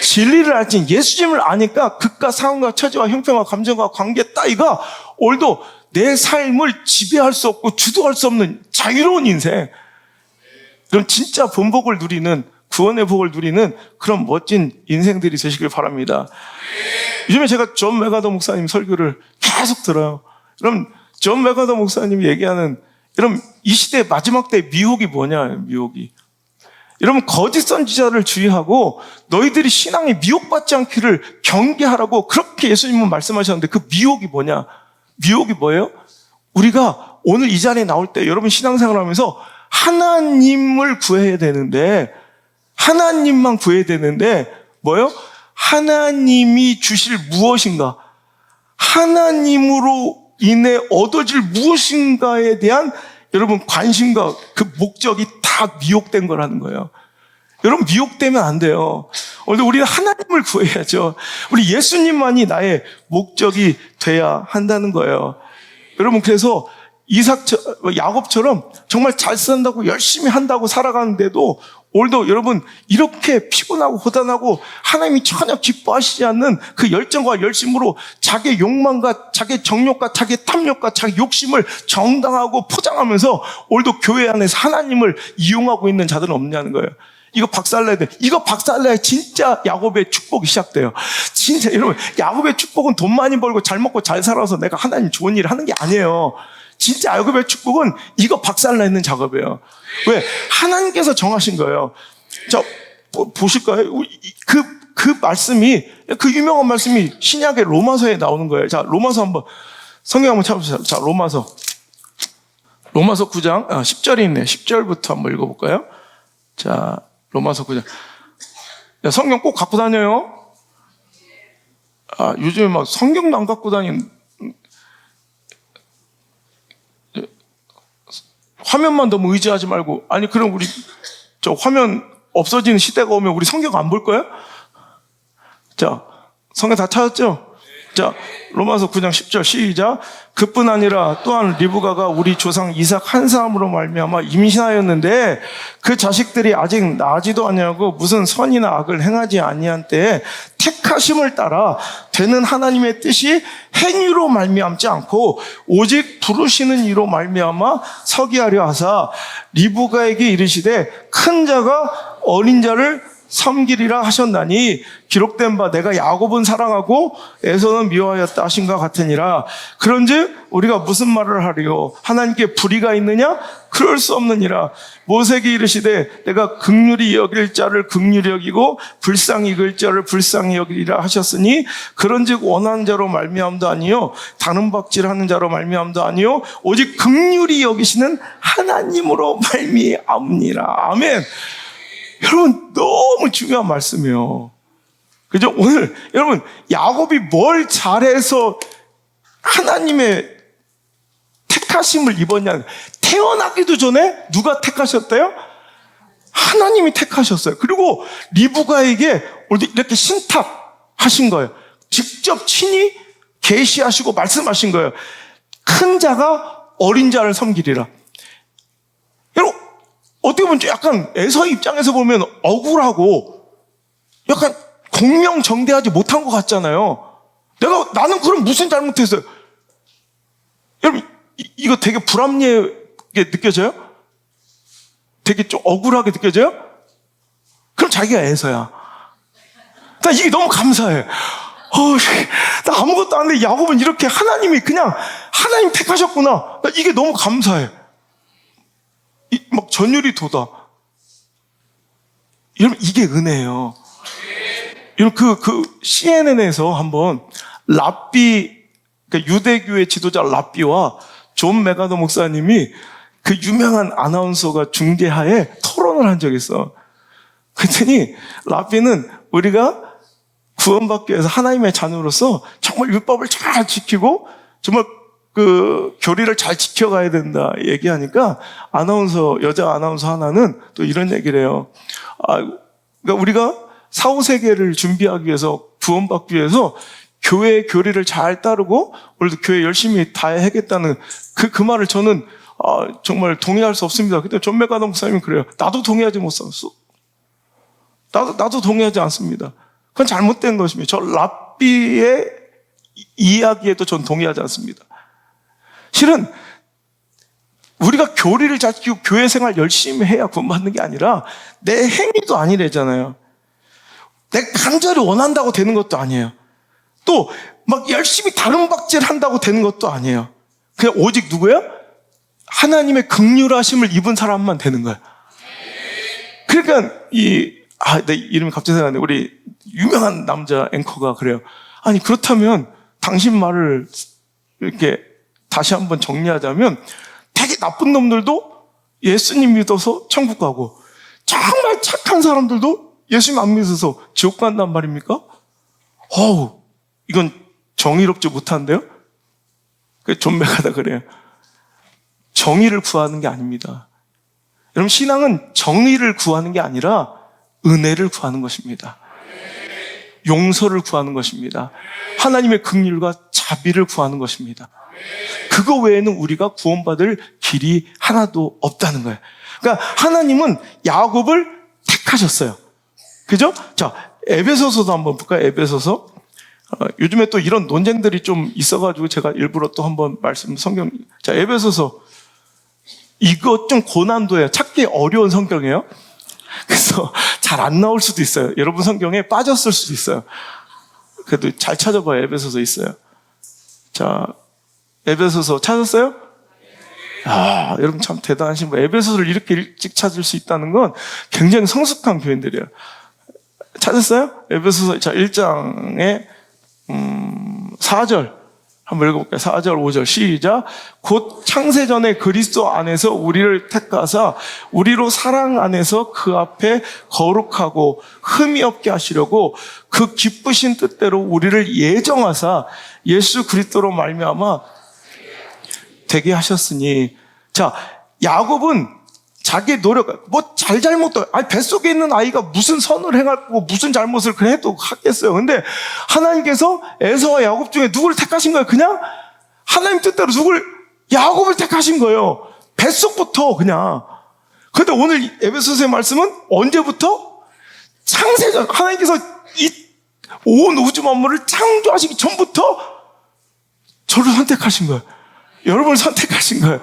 진리를 알지 예수님을 아니까 그깟 상황과 처지와 형편과 감정과 관계 따위가 오늘도 내 삶을 지배할 수 없고 주도할 수 없는 자유로운 인생, 그럼 진짜 본복을 누리는, 구원의 복을 누리는 그런 멋진 인생들이 되시길 바랍니다. 요즘에 제가 존 메가더 목사님 설교를 계속 들어요. 그럼 존 메가더 목사님이 얘기하는, 여러분 이 시대의 마지막 때의 미혹이 뭐냐, 미혹이. 여러분, 거짓 선지자를 주의하고 너희들이 신앙에 미혹받지 않기를 경계하라고 그렇게 예수님은 말씀하셨는데, 그 미혹이 뭐냐? 미혹이 뭐예요? 우리가 오늘 이 자리에 나올 때 여러분 신앙생활 하면서 하나님을 구해야 되는데, 하나님만 구해야 되는데 뭐예요? 하나님이 주실 무엇인가, 하나님으로 인해 얻어질 무엇인가에 대한 여러분 관심과 그 목적이 다 미혹된 거라는 거예요. 여러분, 미혹되면 안 돼요. 오늘 우리는 하나님을 구해야죠. 우리 예수님만이 나의 목적이 돼야 한다는 거예요. 여러분, 그래서 야곱처럼 정말 잘 산다고 열심히 한다고 살아가는데도 오늘도 여러분 이렇게 피곤하고 고단하고 하나님이 전혀 기뻐하시지 않는 그 열정과 열심으로 자기 욕망과 자기 정욕과 자기 탐욕과 자기 욕심을 정당하고 포장하면서 오늘도 교회 안에서 하나님을 이용하고 있는 자들은 없냐는 거예요. 이거 박살내야 돼. 이거 박살내야 진짜 야곱의 축복이 시작돼요. 진짜 여러분, 야곱의 축복은 돈 많이 벌고 잘 먹고 잘 살아서 내가 하나님 좋은 일을 하는 게 아니에요. 진짜 야곱의 축복은 이거 박살내는 작업이에요. 왜? 하나님께서 정하신 거예요. 자, 보실까요? 그 말씀이, 그 유명한 말씀이 신약의 로마서에 나오는 거예요. 자, 로마서 한번, 성경 한번 찾아보세요. 자, 로마서 9장, 10절이 있네요. 10절부터 한번 읽어볼까요? 자, 로마서 9장. 야, 성경 꼭 갖고 다녀요. 요즘에 막 성경도 안 갖고 다니는, 화면만 너무 의지하지 말고, 아니, 그럼 우리, 화면 없어지는 시대가 오면 우리 성경 안 볼 거예요? 자, 성경 다 찾았죠? 자, 로마서 9장 10절 시작. 그뿐 아니라 또한 리브가가 우리 조상 이삭 한 사람으로 말미암아 임신하였는데 그 자식들이 아직 나지도 아니하고 무슨 선이나 악을 행하지 아니한 때에 택하심을 따라 되는 하나님의 뜻이 행위로 말미암지 않고 오직 부르시는 이로 말미암아 서게 하려 하사 리브가에게 이르시되 큰 자가 어린 자를 섬기리라 하셨나니 기록된 바 내가 야곱은 사랑하고 에서는 미워하였다 하신가 같으니라. 그런즉 우리가 무슨 말을 하리요? 하나님께 불의가 있느냐? 그럴 수 없느니라. 모세에게 이르시되 내가 긍휼히 여길 자를 긍휼히 여기고 불쌍히 여길 자를 불쌍히 여기리라 하셨으니 그런즉 원하는 자로 말미암도 아니요 다른 박질하는 자로 말미암도 아니요 오직 긍휼히 여기시는 하나님으로 말미암니라. 아멘. 여러분 너무 중요한 말씀이에요. 그죠? 오늘 여러분 야곱이 뭘 잘해서 하나님의 택하심을 입었냐? 태어나기도 전에 누가 택하셨대요? 하나님이 택하셨어요. 그리고 리브가에게 이렇게 신탁하신 거예요. 직접 친히 계시하시고 말씀하신 거예요. 큰 자가 어린 자를 섬기리라. 여러분 어떻게 보면 약간 에서의 입장에서 보면 억울하고 약간 공명정대하지 못한 것 같잖아요. 나는 그럼 무슨 잘못했어요? 여러분, 이거 되게 불합리하게 느껴져요? 되게 좀 억울하게 느껴져요? 그럼 자기가 에서야. 나 이게 너무 감사해. 나 아무것도 안 돼. 야곱은 이렇게 하나님이 그냥 하나님 택하셨구나. 나 이게 너무 감사해. 막 전율이 돋아. 여러분, 이게 은혜예요. 여러분, CNN에서 한번 랍비, 그러니까 유대교의 지도자 랍비와 존 메가더 목사님이 그 유명한 아나운서가 중계하에 토론을 한 적이 있어. 그랬더니 랍비는 우리가 구원받기 위해서 하나님의 자녀로서 정말 율법을 잘 지키고 정말 교리를 잘 지켜가야 된다 얘기하니까 여자 아나운서 하나는 또 이런 얘기를 해요. 그러니까 우리가 사후세계를 준비하기 위해서 구원받기 위해서 교회의 교리를 잘 따르고 오늘도 교회 열심히 다해야겠다는 그 말을 저는 정말 동의할 수 없습니다. 근데 존 메가더 목사님은 그래요. 나도 동의하지 못했어. 나도 동의하지 않습니다. 그건 잘못된 것입니다. 저 랍비의 이야기에도 전 동의하지 않습니다. 실은 우리가 교리를 잘 지키고 교회 생활 열심히 해야 구원받는 게 아니라 내 행위도 아니래잖아요. 내가 간절히 원한다고 되는 것도 아니에요. 또 막 열심히 다른 박질 한다고 되는 것도 아니에요. 그냥 오직 누구야? 하나님의 긍휼하심을 입은 사람만 되는 거예요. 그러니까 내 이름이 갑자기 생각나네. 우리 유명한 남자 앵커가 그래요. 아니 그렇다면 당신 말을 이렇게 다시 한번 정리하자면 되게 나쁜 놈들도 예수님 믿어서 천국 가고 정말 착한 사람들도 예수님 안 믿어서 지옥 간단 말입니까? 이건 정의롭지 못한데요? 존 메가더 그래요. 정의를 구하는 게 아닙니다. 여러분 신앙은 정의를 구하는 게 아니라 은혜를 구하는 것입니다. 용서를 구하는 것입니다. 하나님의 긍휼과 자비를 구하는 것입니다. 그거 외에는 우리가 구원받을 길이 하나도 없다는 거예요. 그러니까 하나님은 야곱을 택하셨어요. 그죠? 자, 에베소서도 한번 볼까요? 에베소서. 요즘에 또 이런 논쟁들이 좀 있어가지고 제가 일부러 또 한번 자, 에베소서. 이거 좀 고난도예요. 찾기 어려운 성경이에요. 그래서 잘 안 나올 수도 있어요. 여러분 성경에 빠졌을 수도 있어요. 그래도 잘 찾아봐요. 에베소서 있어요. 자, 에베소서 찾았어요? 여러분 참 대단하신 분. 에베소서를 이렇게 일찍 찾을 수 있다는 건 굉장히 성숙한 교인들이에요. 찾았어요? 에베소서 1장에 4절 한번 읽어볼까요? 4절 5절 시작. 곧 창세전에 그리스도 안에서 우리를 택하사 우리로 사랑 안에서 그 앞에 거룩하고 흠이 없게 하시려고 그 기쁘신 뜻대로 우리를 예정하사 예수 그리스도로 말미암아 되게 하셨으니. 자, 야곱은 자기 노력, 뭐 잘못도, 뱃속에 있는 아이가 무슨 선을 행하고 무슨 잘못을 해도 하겠어요. 근데 하나님께서 에서와 야곱 중에 누구를 택하신 거예요? 그냥 하나님 뜻대로 야곱을 택하신 거예요. 뱃속부터 그냥. 근데 오늘 에베소서의 말씀은 언제부터? 창세전, 하나님께서 이 온 우주 만물을 창조하시기 전부터 저를 선택하신 거예요. 여러분을 선택하신 거예요.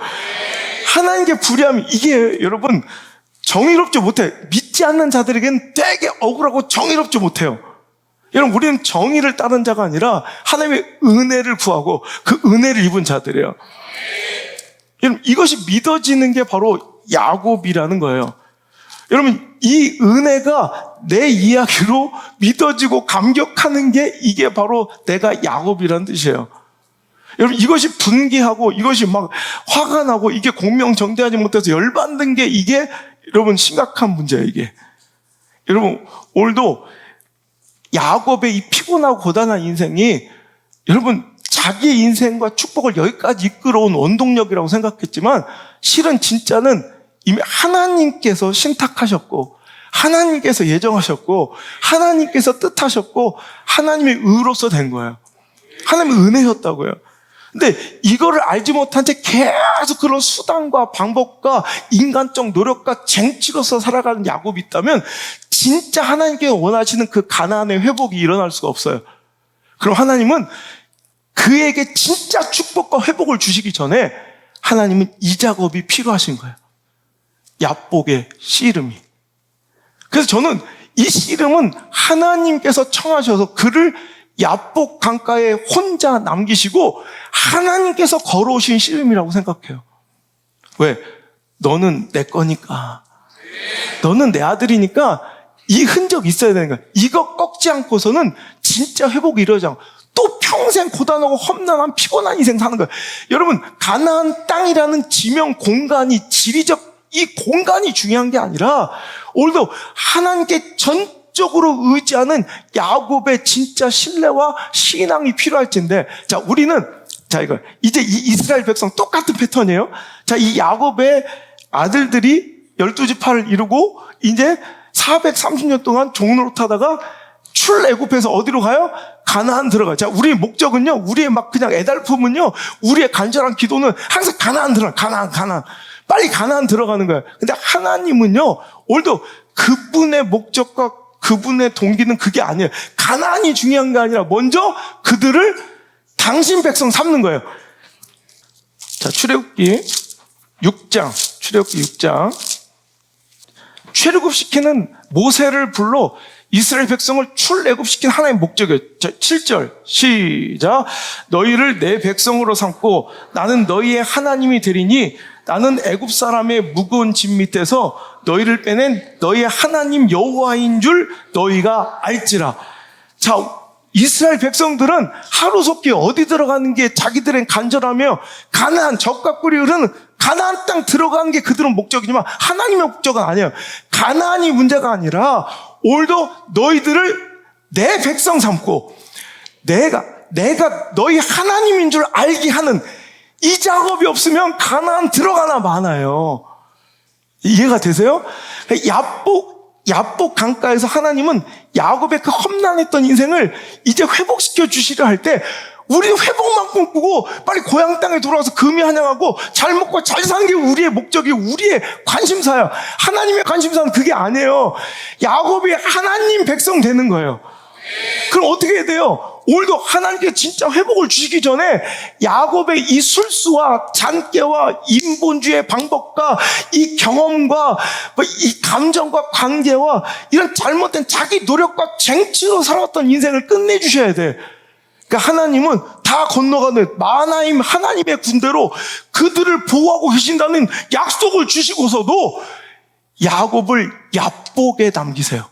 하나님께 불의하면 이게 여러분 정의롭지 못해. 믿지 않는 자들에겐 되게 억울하고 정의롭지 못해요. 여러분 우리는 정의를 따른 자가 아니라 하나님의 은혜를 구하고 그 은혜를 입은 자들이에요. 여러분 이것이 믿어지는 게 바로 야곱이라는 거예요. 여러분 이 은혜가 내 이야기로 믿어지고 감격하는 게 이게 바로 내가 야곱이라는 뜻이에요. 여러분 이것이 분개하고 이것이 막 화가 나고 이게 공명정대하지 못해서 열받는 게 이게 여러분 심각한 문제예요. 이게 여러분 오늘도 야곱의 이 피곤하고 고단한 인생이 여러분 자기의 인생과 축복을 여기까지 이끌어온 원동력이라고 생각했지만 실은 진짜는 이미 하나님께서 신탁하셨고 하나님께서 예정하셨고 하나님께서 뜻하셨고 하나님의 의로서 된 거예요. 하나님의 은혜였다고요. 근데 이거를 알지 못한 채 계속 그런 수단과 방법과 인간적 노력과 쟁취로서 살아가는 야곱이 있다면 진짜 하나님께 원하시는 그 가나안의 회복이 일어날 수가 없어요. 그럼 하나님은 그에게 진짜 축복과 회복을 주시기 전에 하나님은 이 작업이 필요하신 거예요. 야복의 씨름이. 그래서 저는 이 씨름은 하나님께서 청하셔서 그를 야복 강가에 혼자 남기시고 하나님께서 걸어오신 씨름이라고 생각해요. 왜? 너는 내 거니까. 너는 내 아들이니까 이 흔적이 있어야 되는 거야. 이거 꺾지 않고서는 진짜 회복이 이루어지지 않고 또 평생 고단하고 험난한 피곤한 인생 사는 거예요. 여러분 가나안 땅이라는 지명 공간이 지리적 이 공간이 중요한 게 아니라 오늘도 하나님께 전적으로 의지하는 야곱의 진짜 신뢰와 신앙이 필요할진데 자 우리는 이거 이제 이 이스라엘 백성 똑같은 패턴이에요. 자 이 야곱의 아들들이 12지파를 이루고 이제 430년 동안 종노릇하다가 출애굽해서 어디로 가요? 가나안 들어가요. 자, 우리의 목적은요, 우리의 막 그냥 애달픔은요, 우리의 간절한 기도는 항상 가나안 가나안. 빨리 가나안 들어가는 거예요. 근데 하나님은요, 오늘도 그분의 목적과 그분의 동기는 그게 아니에요. 가나안이 중요한 게 아니라 먼저 그들을 당신 백성 삼는 거예요. 자, 출애굽기 6장. 출애굽시키는 모세를 불러 이스라엘 백성을 출애굽시킨 하나님의 목적이에요. 자, 7절 시작. 너희를 내 백성으로 삼고 나는 너희의 하나님이 되리니 나는 애굽 사람의 무거운 짐 밑에서 너희를 빼낸 너희의 하나님 여호와인 줄 너희가 알지라. 자, 이스라엘 백성들은 하루속히 어디 들어가는 게 자기들은 간절하며 가나안 적과 꿀이 흐르는 가나안 땅 들어가는 게 그들은 목적이지만 하나님의 목적은 아니에요. 가나안이 문제가 아니라 오늘도 너희들을 내 백성 삼고 내가 너희 하나님인 줄 알게 하는 이 작업이 없으면 가나안 들어가나 마나요. 이해가 되세요? 야복 강가에서 하나님은 야곱의 그 험난했던 인생을 이제 회복시켜 주시려 할 때 우리는 회복만 꿈꾸고 빨리 고향 땅에 돌아와서 금이 한양하고 잘 먹고 잘 사는 게 우리의 목적이 우리의 관심사야. 하나님의 관심사는 그게 아니에요. 야곱이 하나님 백성 되는 거예요. 그럼 어떻게 해야 돼요? 오늘도 하나님께 진짜 회복을 주시기 전에 야곱의 이 술수와 잔깨와 인본주의의 방법과 이 경험과 이 감정과 관계와 이런 잘못된 자기 노력과 쟁취로 살아왔던 인생을 끝내주셔야 돼. 그러니까 하나님은 다 건너가는 마하나임 하나님의 군대로 그들을 보호하고 계신다는 약속을 주시고서도 야곱을 야복에 남기세요.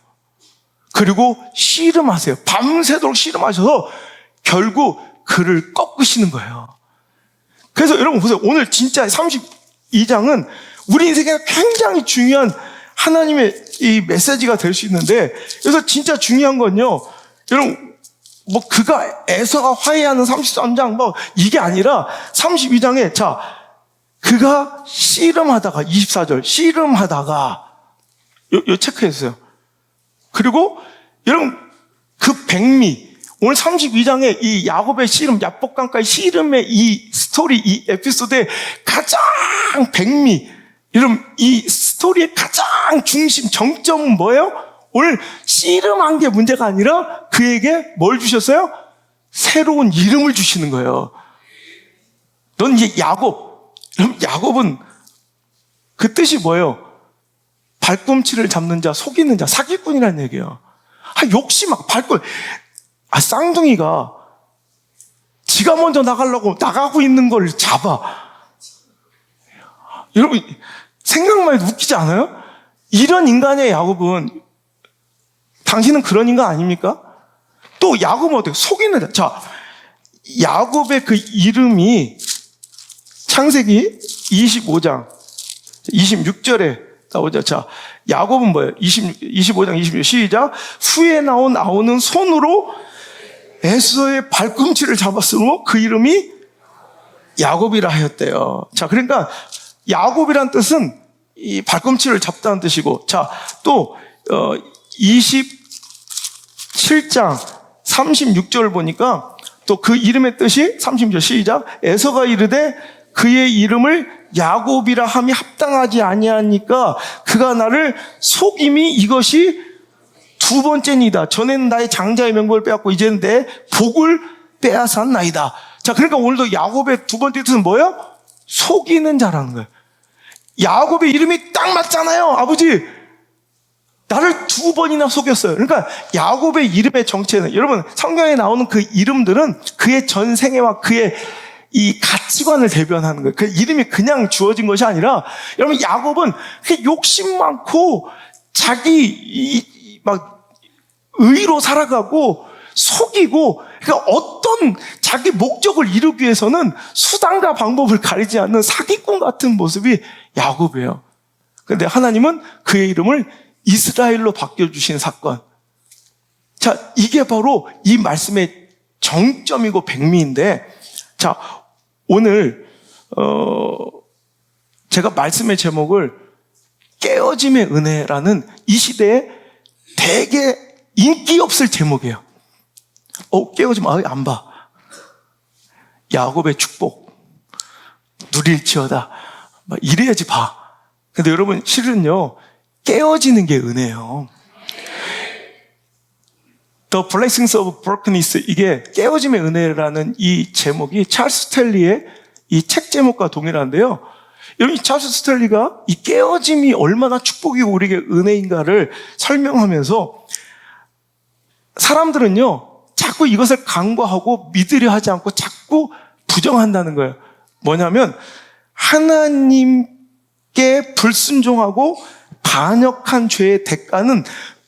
그리고 씨름하세요. 밤새도록 씨름하셔서 결국 그를 꺾으시는 거예요. 그래서 여러분 보세요. 오늘 진짜 32장은 우리 인생에 굉장히 중요한 하나님의 이 메시지가 될 수 있는데 그래서 진짜 중요한 건요. 여러분 그가 에서가 화해하는 33장 이게 아니라 32장에 자 그가 씨름하다가 24절 씨름하다가 요 체크했어요. 그리고 여러분 그 백미 오늘 32장에 이 야곱의 씨름, 야복강가의 씨름의 이 스토리, 이 에피소드의 가장 백미, 여러분 이 스토리의 가장 중심, 정점은 뭐예요? 오늘 씨름한 게 문제가 아니라 그에게 뭘 주셨어요? 새로운 이름을 주시는 거예요. 넌 이제 야곱. 여러분 야곱은 그 뜻이 뭐예요? 발꿈치를 잡는 자, 속이는 자, 사기꾼이라는 얘기예요. 욕심하고 발꿈. 쌍둥이가 지가 먼저 나가려고 나가고 있는 걸 잡아. 여러분 생각만 해도 웃기지 않아요? 이런 인간의 야곱은, 당신은 그런 인간 아닙니까? 또 야곱은 어때요? 속이는 자. 자, 야곱의 그 이름이 창세기 25장 26절에 나오죠. 자, 야곱은 뭐예요? 25장 26절 시작. 후에 나온 아우는 손으로 에서의 발꿈치를 잡았으므로 그 이름이 야곱이라 하였대요. 자, 그러니까 야곱이란 뜻은 이 발꿈치를 잡다는 뜻이고, 자, 또 27장 36절 보니까 또 그 이름의 뜻이 36절 시작. 에서가 이르되 그의 이름을 야곱이라 함이 합당하지 아니하니까 그가 나를 속임이 이것이 두 번째니다. 전에는 나의 장자의 명복을 빼앗고 이제는 내 복을 빼앗았나이다. 자, 그러니까 오늘도 야곱의 두 번째 뜻은 뭐예요? 속이는 자라는 거예요. 야곱의 이름이 딱 맞잖아요. 아버지, 나를 두 번이나 속였어요. 그러니까 야곱의 이름의 정체는, 여러분 성경에 나오는 그 이름들은 그의 전생애와 그의 이 가치관을 대변하는 거예요. 그 이름이 그냥 주어진 것이 아니라, 여러분 야곱은 욕심 많고 자기 막 의로 살아가고 속이고, 그러니까 어떤 자기 목적을 이루기 위해서는 수단과 방법을 가리지 않는 사기꾼 같은 모습이 야곱이에요. 그런데 하나님은 그의 이름을 이스라엘로 바뀌어주신 사건. 자, 이게 바로 이 말씀의 정점이고 백미인데, 자, 오늘 제가 말씀의 제목을 깨어짐의 은혜라는 이 시대에 되게 인기 없을 제목이에요. 깨어지면 안 봐. 야곱의 축복 누릴지어다. 막 이래야지 봐. 근데 여러분 실은요, 깨어지는 게 은혜예요. The Blessings of Brokenness, 이게 깨어짐의 은혜라는 이 제목이 찰스 스탠리의 이 책 제목과 동일한데요. 여러분, 찰스 스탠리가 이 깨어짐이 얼마나 축복이고 우리에게 은혜인가를 설명하면서, 사람들은요 자꾸 이것을 간과하고 믿으려 하지 않고 자꾸 부정한다는 거예요. 뭐냐면 하나님께 불순종하고 반역한 죄의 대가는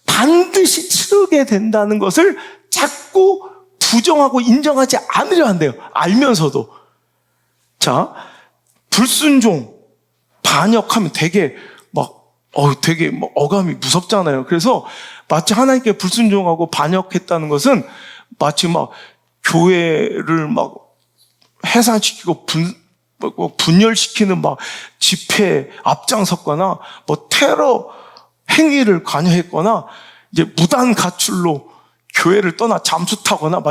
반드시 치르게 된다는 것을 자꾸 부정하고 인정하지 않으려 한대요. 알면서도. 자, 불순종, 반역하면 되게 되게 어감이 무섭잖아요. 그래서 마치 하나님께 불순종하고 반역했다는 것은 마치 교회를 해산시키고 분열시키는 집회에 앞장섰거나 테러 행위를 관여했거나 이제 무단 가출로 교회를 떠나 잠수 타거나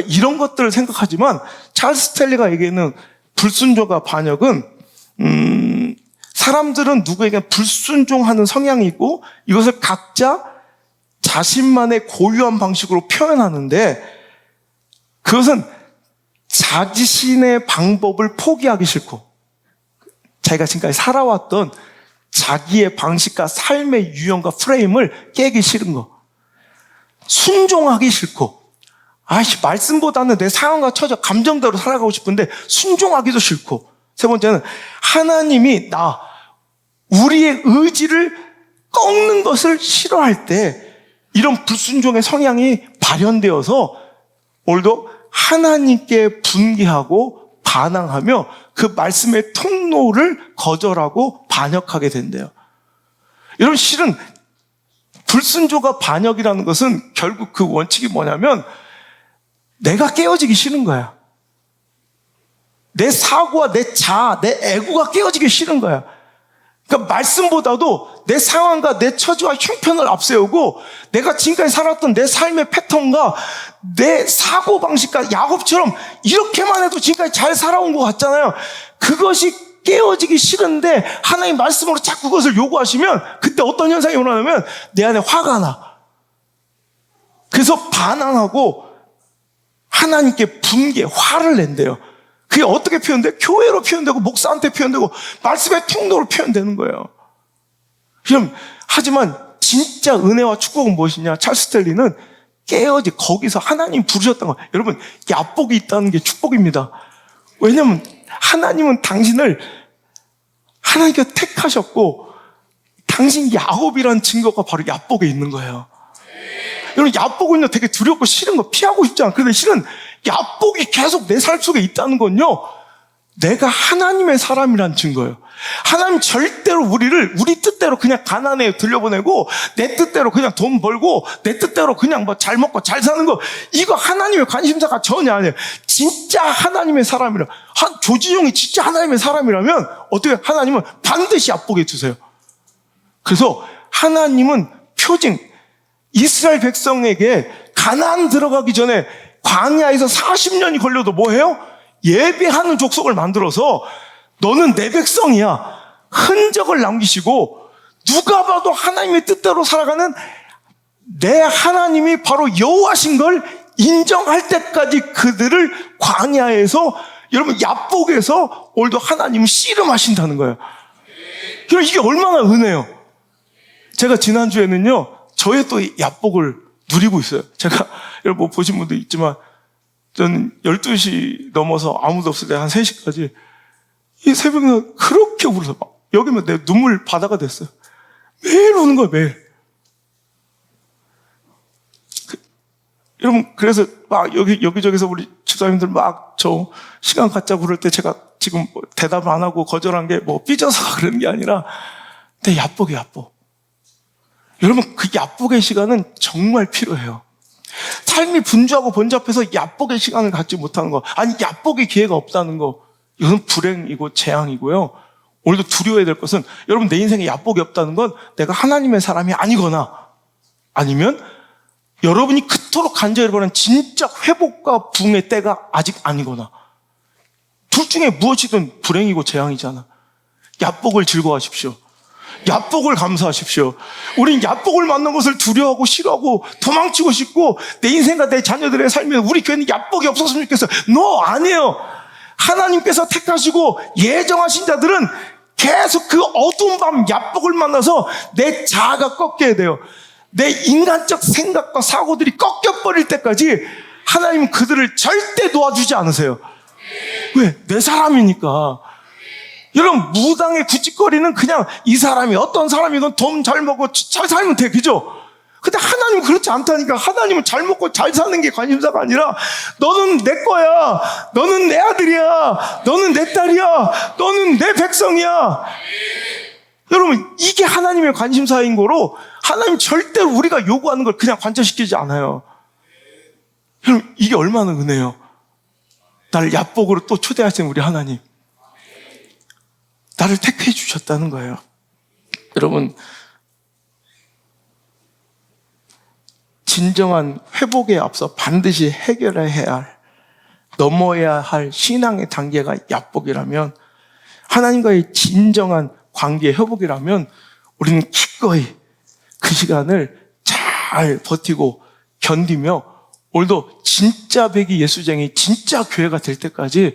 이런 것들을 생각하지만, 찰스 스탠리가 얘기하는 불순종과 반역은 사람들은 누구에게 불순종하는 성향이 있고 이것을 각자 자신만의 고유한 방식으로 표현하는데, 그것은 자신의 방법을 포기하기 싫고 자기가 지금까지 살아왔던 자기의 방식과 삶의 유형과 프레임을 깨기 싫은 거, 순종하기 싫고, 말씀보다는 내 상황과 처져 감정대로 살아가고 싶은데 순종하기도 싫고, 세 번째는 하나님이 우리의 의지를 꺾는 것을 싫어할 때 이런 불순종의 성향이 발현되어서 오늘도 하나님께 분개하고 반항하며 그 말씀의 통로를 거절하고 반역하게 된대요. 여러분, 실은 불순종과 반역이라는 것은 결국 그 원칙이 뭐냐면 내가 깨어지기 싫은 거야. 내 사고와 내 자아, 내 애고가 깨어지기 싫은 거야. 그러니까 말씀보다도 내 상황과 내 처지와 형편을 앞세우고 내가 지금까지 살았던 내 삶의 패턴과 내 사고방식과 야곱처럼 이렇게만 해도 지금까지 잘 살아온 것 같잖아요. 그것이 깨어지기 싫은데 하나님 말씀으로 자꾸 그것을 요구하시면 그때 어떤 현상이 일어나냐면 내 안에 화가 나. 그래서 반항하고 하나님께 분개, 화를 낸대요. 그게 어떻게 표현돼? 교회로 표현되고 목사한테 표현되고 말씀의 통로로 표현되는 거예요. 하지만 진짜 은혜와 축복은 무엇이냐? 찰스 스탠리는 깨어지 거기서 하나님 부르셨던 거. 여러분, 야복이 있다는 게 축복입니다. 왜냐하면 하나님은 당신을 하나님께 택하셨고 당신 야곱이라는 증거가 바로 야복에 있는 거예요. 여러분, 야복은요 되게 두렵고 싫은 거 피하고 싶지 않아요. 그런데 실은 야복이 계속 내 삶 속에 있다는 건요, 내가 하나님의 사람이란 증거예요. 하나님 절대로 우리를 우리 뜻대로 그냥 가난에 들려보내고 내 뜻대로 그냥 돈 벌고 내 뜻대로 그냥 뭐 잘 먹고 잘 사는 거, 이거 하나님의 관심사가 전혀 아니에요. 진짜 하나님의 사람이라, 조지용이 진짜 하나님의 사람이라면 어떻게 하나님은 반드시 야복에 두세요. 그래서 하나님은 표징, 이스라엘 백성에게 가나안 들어가기 전에 광야에서 40년이 걸려도 뭐해요? 예배하는 족속을 만들어서 너는 내 백성이야, 흔적을 남기시고 누가 봐도 하나님의 뜻대로 살아가는 내 하나님이 바로 여호와신 걸 인정할 때까지 그들을 광야에서, 여러분, 야복에서 오늘도 하나님은 씨름하신다는 거예요. 그럼 이게 얼마나 은혜예요. 제가 지난주에는요 저의 또 야복을 누리고 있어요. 제가 여러분 보신 분도 있지만 저는 12시 넘어서 아무도 없을 때 한 3시까지 이 새벽에 그렇게 울어서 막 여기면 내 눈물 바다가 됐어요. 매일 우는 거예요, 매일. 여러분, 그래서 막 여기저기서 우리 집사님들 막 저 시간 갖자고 그럴 때 제가 지금 뭐 대답 안 하고 거절한 게 뭐 삐져서 그러는 게 아니라 내 야복이에요, 야복. 여러분, 그 야복의 시간은 정말 필요해요. 삶이 분주하고 번잡해서 야복의 시간을 갖지 못하는 거, 아니 야복의 기회가 없다는 거, 이것은 불행이고 재앙이고요. 오늘도 두려워해야 될 것은, 여러분, 내 인생에 야복이 없다는 건 내가 하나님의 사람이 아니거나 아니면 여러분이 그토록 간절히 바라는 진짜 회복과 부흥의 때가 아직 아니거나, 둘 중에 무엇이든 불행이고 재앙이잖아. 야복을 즐거워하십시오. 야복을 감사하십시오. 우린 야복을 만난 것을 두려워하고 싫어하고 도망치고 싶고 내 인생과 내 자녀들의 삶에 우리 교회는 야복이 없었으면 좋겠어요. 아니에요. 하나님께서 택하시고 예정하신 자들은 계속 그 어두운 밤 야복을 만나서 내 자아가 꺾여야 돼요. 내 인간적 생각과 사고들이 꺾여버릴 때까지 하나님은 그들을 절대 놓아주지 않으세요. 왜? 내 사람이니까. 여러분, 무당의 구짓거리는 그냥 이 사람이 어떤 사람이건 돈 잘 먹고 잘 살면 돼, 그죠? 근데 하나님은 그렇지 않다니까. 하나님은 잘 먹고 잘 사는 게 관심사가 아니라 너는 내 거야, 너는 내 아들이야, 너는 내 딸이야, 너는 내 백성이야. 여러분, 이게 하나님의 관심사인 거로 하나님 절대로 우리가 요구하는 걸 그냥 관철시키지 않아요. 여러분, 이게 얼마나 은혜예요. 나를 야복으로 또 초대하신 우리 하나님, 나를 택해 주셨다는 거예요. 여러분, 진정한 회복에 앞서 반드시 해결해야 할, 넘어야 할 신앙의 단계가 야복이라면, 하나님과의 진정한 관계의 회복이라면 우리는 기꺼이 그 시간을 잘 버티고 견디며 오늘도 진짜 배기 예수쟁이, 진짜 교회가 될 때까지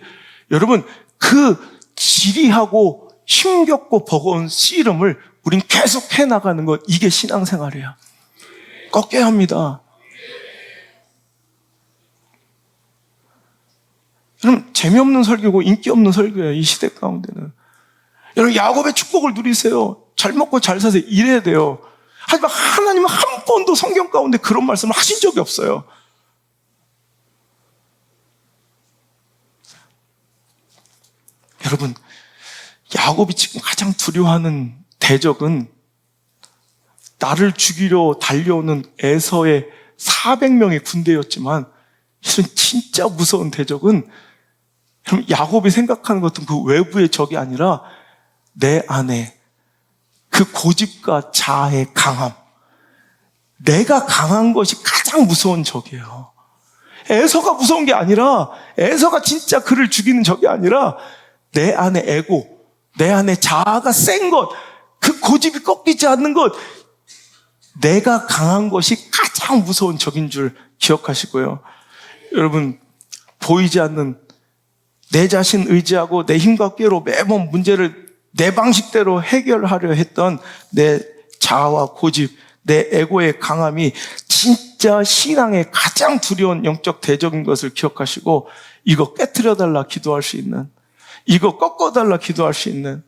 여러분, 그 지리하고 힘겹고 버거운 씨름을 우린 계속 해나가는 것, 이게 신앙생활이에요. 꺾여야 합니다. 여러분, 재미없는 설교고 인기 없는 설교예요, 이 시대 가운데는. 여러분, 야곱의 축복을 누리세요. 잘 먹고 잘 사세요. 이래야 돼요. 하지만 하나님은 한 번도 성경 가운데 그런 말씀을 하신 적이 없어요. 여러분, 야곱이 지금 가장 두려워하는 대적은 나를 죽이려 달려오는 에서의 400명의 군대였지만, 이런 진짜 무서운 대적은 그럼 야곱이 생각하는 것은 그 외부의 적이 아니라 내 안에 그 고집과 자아의 강함. 내가 강한 것이 가장 무서운 적이에요. 에서가 무서운 게 아니라, 에서가 진짜 그를 죽이는 적이 아니라 내 안에 에고, 내 안에 자아가 센 것, 그 고집이 꺾이지 않는 것, 내가 강한 것이 가장 무서운 적인 줄 기억하시고요. 여러분, 보이지 않는 내 자신 의지하고 내 힘과 꾀로 매번 문제를 내 방식대로 해결하려 했던 내 자아와 고집, 내 에고의 강함이 진짜 신앙의 가장 두려운 영적 대적인 것을 기억하시고, 이거 깨트려달라 기도할 수 있는, 이거 꺾어달라 기도할 수 있는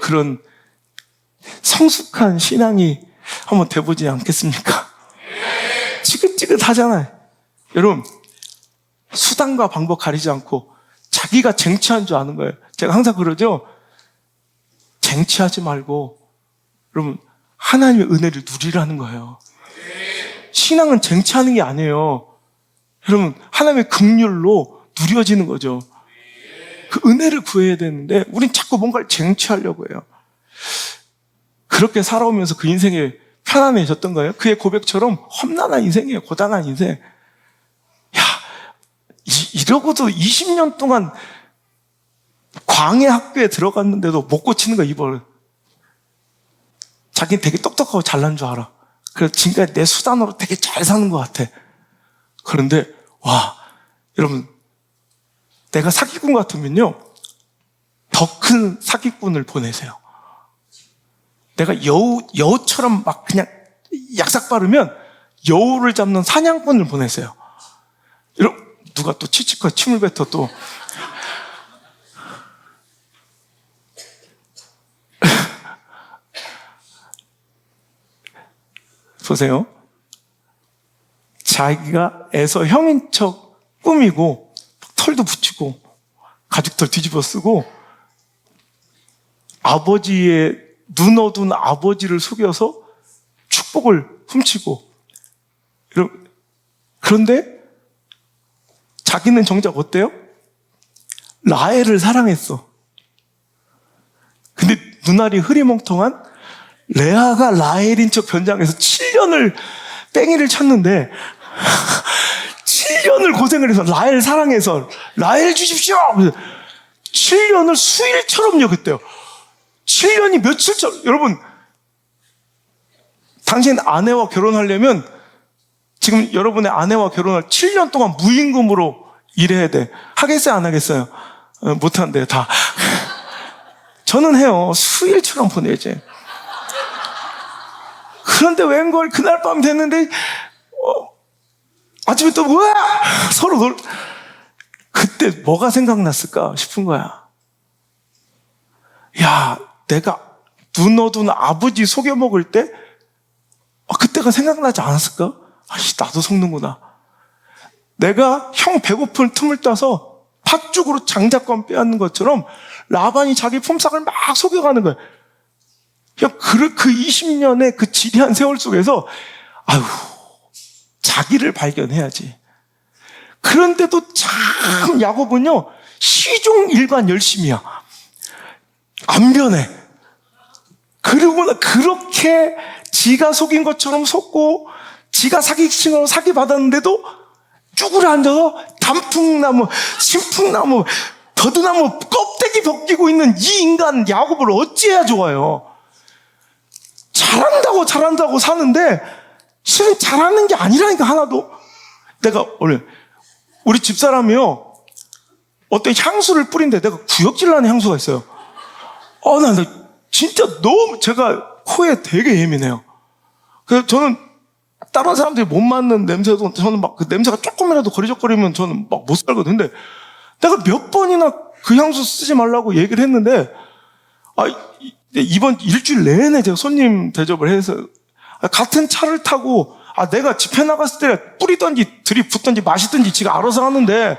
그런 성숙한 신앙이 한번 돼보지 않겠습니까? 지긋지긋하잖아요. 여러분, 수단과 방법 가리지 않고 자기가 쟁취한 줄 아는 거예요. 제가 항상 그러죠. 쟁취하지 말고 여러분 하나님의 은혜를 누리라는 거예요. 신앙은 쟁취하는 게 아니에요. 여러분, 하나님의 긍휼로 누려지는 거죠. 그 은혜를 구해야 되는데 우린 자꾸 뭔가를 쟁취하려고 해요. 그렇게 살아오면서 그 인생에 편안해졌던 거예요. 그의 고백처럼 험난한 인생이에요. 고단한 인생. 야, 이러고도 20년 동안 광해 학교에 들어갔는데도 못 고치는 거야, 이걸. 자기는 되게 똑똑하고 잘난 줄 알아. 그래서 지금까지 내 수단으로 되게 잘 사는 것 같아. 그런데 와, 여러분, 내가 사기꾼 같으면요, 더 큰 사기꾼을 보내세요. 내가 여우처럼 막 그냥 약삭 바르면 여우를 잡는 사냥꾼을 보내세요. 누가 또 치치커 침을 뱉어 또. 보세요. 자기가 애서 형인 척 꾸미고 털도 붙이고 가죽털 뒤집어 쓰고 아버지의 눈 어두운 아버지를 속여서 축복을 훔치고, 그런데 자기는 정작 어때요? 라헬을 사랑했어. 근데 눈알이 흐리멍텅한 레아가 라헬인 척 변장해서 7년을 뺑이를 쳤는데 7년을 고생을 해서 라헬 사랑해서 라헬 주십시오! 7년을 수일처럼 여겼대요. 7년이 며칠처럼. 여러분, 당신 아내와 결혼하려면 지금 여러분의 아내와 결혼할 7년 동안 무임금으로 일해야 돼. 하겠어요? 안 하겠어요? 못한대요, 다. 저는 해요. 수일처럼 보내야지. 그런데 웬걸 그날 밤 됐는데 아침에 또 뭐야? 서로 그때 뭐가 생각났을까 싶은 거야. 야, 내가 눈 어두운 아버지 속여 먹을 때 그때가 생각나지 않았을까? 아씨, 나도 속는구나. 내가 형 배고픈 틈을 따서 팥죽으로 장자권 빼앗는 것처럼 라반이 자기 품삯을 막 속여가는 거야. 그 20년의 그 지리한 세월 속에서 아유, 자기를 발견해야지. 그런데도 참 야곱은요, 시종 일관 열심이야. 안 변해. 그리고 그렇게 지가 속인 것처럼 속고 지가 사기친으로 사기받았는데도 쭈그려 앉아서 단풍나무, 신풍나무, 버드나무 껍데기 벗기고 있는 이 인간 야곱을 어찌해야 좋아요. 잘한다고 사는데 실은 잘하는 게 아니라니까. 하나도. 내가 오늘 우리 집사람이요, 어떤 향수를 뿌린데 내가 구역질 나는 향수가 있어요. 나 진짜 너무, 제가 코에 되게 예민해요. 그래서 저는 다른 사람들이 못 맡는 냄새도, 저는 막 그 냄새가 조금이라도 거리적거리면 저는 막 못 살거든요. 근데 내가 몇 번이나 그 향수 쓰지 말라고 얘기를 했는데, 이번 일주일 내내 제가 손님 대접을 해서 같은 차를 타고 내가 집회 나갔을 때 뿌리든지 들이붓든지 마시든지 지가 알아서 하는데,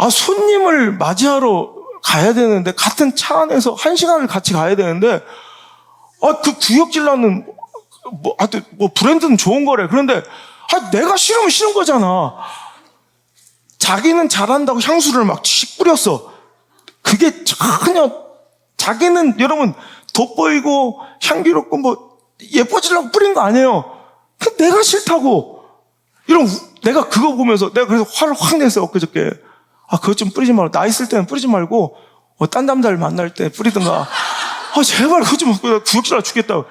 손님을 맞이하러 가야 되는데 같은 차 안에서 1시간을 같이 가야 되는데 그 구역질 나는 브랜드는 좋은 거래. 그런데 내가 싫으면 싫은 거잖아. 자기는 잘한다고 향수를 막 뿌렸어. 그게 전혀, 자기는 여러분 돋보이고 향기롭고 뭐 예뻐지려고 뿌린 거 아니에요. 내가 싫다고. 여러분, 내가 그거 보면서 내가 그래서 화를 확 냈어요, 엊그저께. 그것 좀 뿌리지 말고, 나 있을 때는 뿌리지 말고, 딴 남자를 만날 때 뿌리든가. 제발 그것 좀, 구역질러 죽겠다고.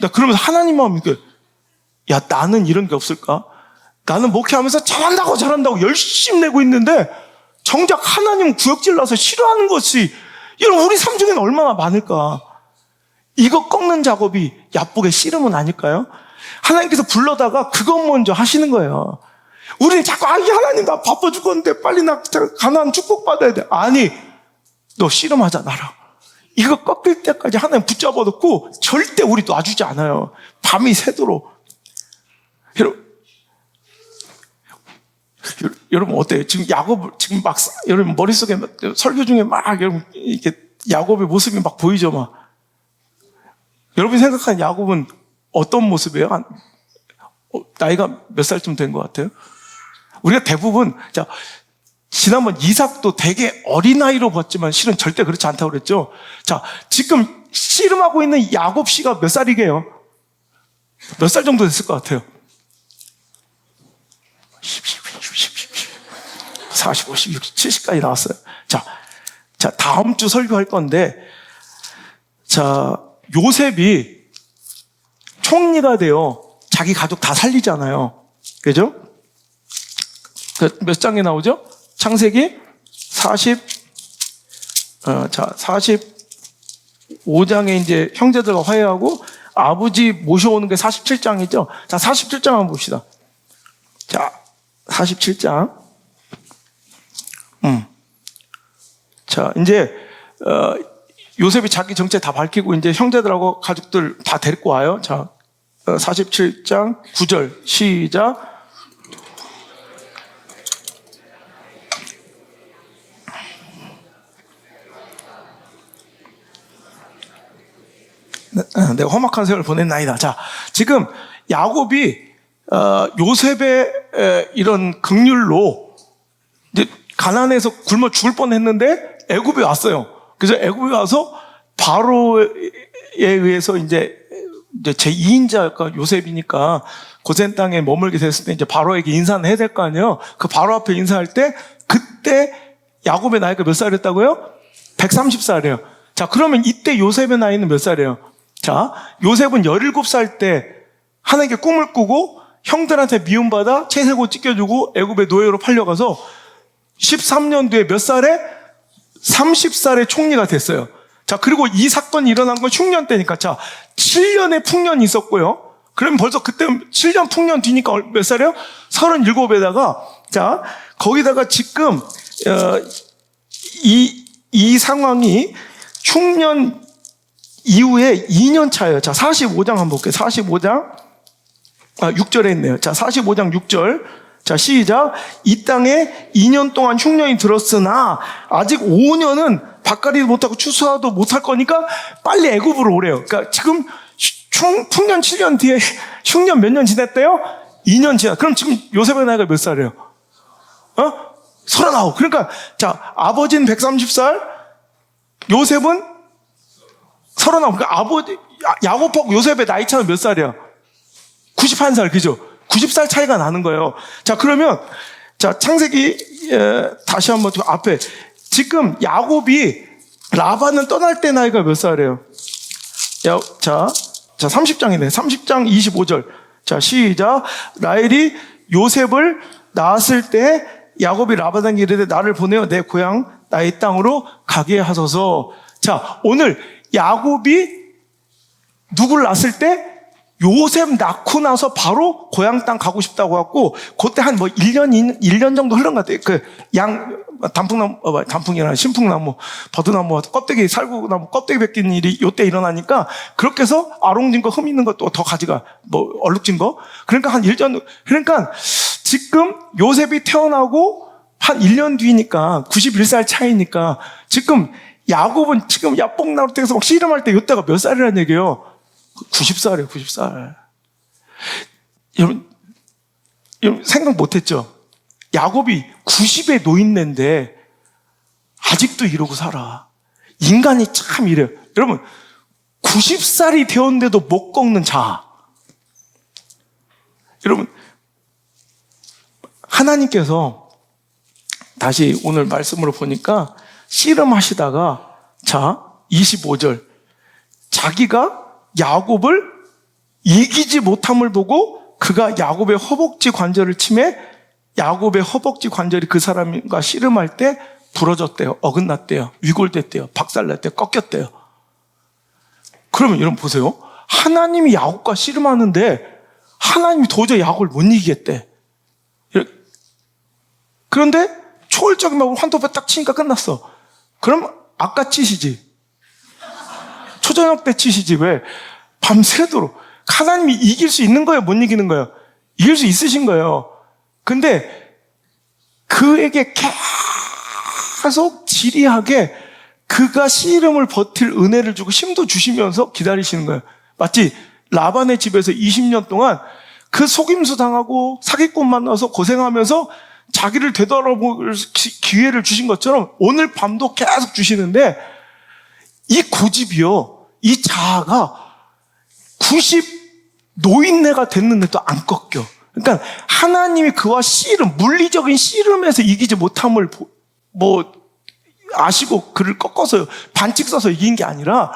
나 그러면서 하나님만 믿고, 야, 나는 이런 게 없을까? 나는 목회하면서 잘한다고 열심히 내고 있는데, 정작 하나님 구역질러서 싫어하는 것이, 여러분, 우리 삶 중에는 얼마나 많을까? 이거 꺾는 작업이 야복의 씨름은 아닐까요? 하나님께서 불러다가 그것 먼저 하시는 거예요. 우리는 자꾸, 하나님, 나 바빠 죽었는데, 빨리 나 가나안 축복받아야 돼. 아니, 너 씨름하자, 나랑. 이거 꺾일 때까지 하나님 붙잡아 놓고, 절대 우리 놔주지 않아요. 밤이 새도록. 여러분, 어때요? 지금 야곱, 지금 막, 여러분, 머릿속에 설교 중에 막, 여러분, 이렇게 야곱의 모습이 막 보이죠, 막. 여러분이 생각하는 야곱은 어떤 모습이에요? 나이가 몇 살쯤 된 것 같아요? 우리가 대부분, 자, 지난번 이삭도 되게 어린아이로 봤지만 실은 절대 그렇지 않다고 그랬죠? 자, 지금 씨름하고 있는 야곱 씨가 몇 살이게요? 몇 살 정도 됐을 것 같아요? 40, 50, 60, 70까지 나왔어요. 자, 다음 주 설교할 건데, 자, 요셉이 총리가 되어 자기 가족 다 살리잖아요. 그죠? 몇 장에 나오죠? 창세기 45장에 이제 형제들과 화해하고 아버지 모셔오는 게 47장이죠. 자, 47장 한번 봅시다. 자, 47장. 자, 이제, 요셉이 자기 정체 다 밝히고 이제 형제들하고 가족들 다 데리고 와요. 자, 47장 9절 시작. 내가 험악한 세월을 보냈나이다. 자, 지금 야곱이 요셉의 이런 긍휼로 이제 가나안에서 굶어 죽을 뻔했는데 애굽에 왔어요. 그래서 애굽에 와서 바로에 의해서 이제 제2인자가 요셉이니까 고센 땅에 머물게 됐을 때 이제 바로에게 인사는 해야 될 거 아니에요. 그 바로 앞에 인사할 때 그때 야곱의 나이가 몇 살이었다고요? 130살이에요. 자, 그러면 이때 요셉의 나이는 몇 살이에요? 자, 요셉은 17살 때 하나님께 꿈을 꾸고 형들한테 미움받아 채색옷 찢겨주고 애굽의 노예로 팔려가서 13년 뒤에 몇 살에? 30살에 총리가 됐어요. 자, 그리고 이 사건이 일어난 건 흉년 때니까, 자, 7년의 풍년이 있었고요. 그럼 벌써 그때 7년 풍년 뒤니까 몇 살이에요? 37에다가, 자, 거기다가 지금, 이 상황이 흉년 이후에 2년 차예요. 자, 45장 한번 볼게요. 45장, 6절에 있네요. 자, 45장 6절. 자, 시작. 이 땅에 2년 동안 흉년이 들었으나 아직 5년은 밭갈이도 못하고 추수하도 못할 거니까 빨리 애굽으로 오래요. 그러니까 지금 풍년 7년 뒤에 흉년 몇 년 지났대요? 2년 지났. 그럼 지금 요셉의 나이가 몇 살이에요? 39. 그러니까 자, 아버지는 130살, 요셉은 39. 그러니까 아버지 야곱하고 요셉의 나이 차는 몇 살이야? 91살, 그죠? 90살 차이가 나는 거예요. 자, 그러면, 자, 창세기, 다시 한번 앞에. 지금 야곱이 라반을 떠날 때 나이가 몇 살이에요? 자, 30장이네. 30장 25절. 자, 시작. 라헬이 요셉을 낳았을 때 야곱이 라반에게 이르되 나를 보내어 내 고향 나의 땅으로 가게 하소서. 자, 오늘 야곱이 누굴 낳았을 때? 요셉 낳고 나서 바로 고향 땅 가고 싶다고 하고, 그때 한 1년 정도 흐른 것 같아요. 단풍이나 신풍나무, 버드나무, 껍데기 살구나무, 껍데기 벗긴 일이 요때 일어나니까, 그렇게 해서 아롱진 거, 흠 있는 것도 더 가지가, 얼룩진 거. 그러니까 한 1년, 그러니까 지금 요셉이 태어나고 한 1년 뒤니까, 91살 차이니까, 지금 야곱은 지금 야복 나루터에서 막 씨름할 때 요때가 몇 살이라는 얘기예요? 90살이에요, 90살. 여러분 생각 못 했죠? 야곱이 90의 노인네인데 아직도 이러고 살아. 인간이 참 이래요. 여러분, 90살이 되었는데도 못 꺾는 자아. 여러분, 하나님께서 다시 오늘 말씀으로 보니까 씨름하시다가, 자, 25절. 자기가 야곱을 이기지 못함을 보고 그가 야곱의 허벅지 관절을 치매 야곱의 허벅지 관절이 그 사람과 씨름할 때 부러졌대요. 어긋났대요. 위골됐대요. 박살났대요. 꺾였대요. 그러면 여러분 보세요. 하나님이 야곱과 씨름하는데 하나님이 도저히 야곱을 못 이기겠대. 그런데 초월적인 마음으로 환도뼈 딱 치니까 끝났어. 그럼 아까 치시지. 초저녁 때 치시지. 왜? 밤새도록. 하나님이 이길 수 있는 거예요? 못 이기는 거예요? 이길 수 있으신 거예요. 근데 그에게 계속 지리하게 그가 씨름을 버틸 은혜를 주고 힘도 주시면서 기다리시는 거예요. 마치 라반의 집에서 20년 동안 그 속임수 당하고 사기꾼 만나서 고생하면서 자기를 되돌아볼 기회를 주신 것처럼 오늘 밤도 계속 주시는데 이 고집이요, 이 자아가 90 노인네가 됐는데도 안 꺾여. 그러니까 하나님이 그와 씨름, 물리적인 씨름에서 이기지 못함을 아시고 그를 꺾어서 반칙 써서 이긴 게 아니라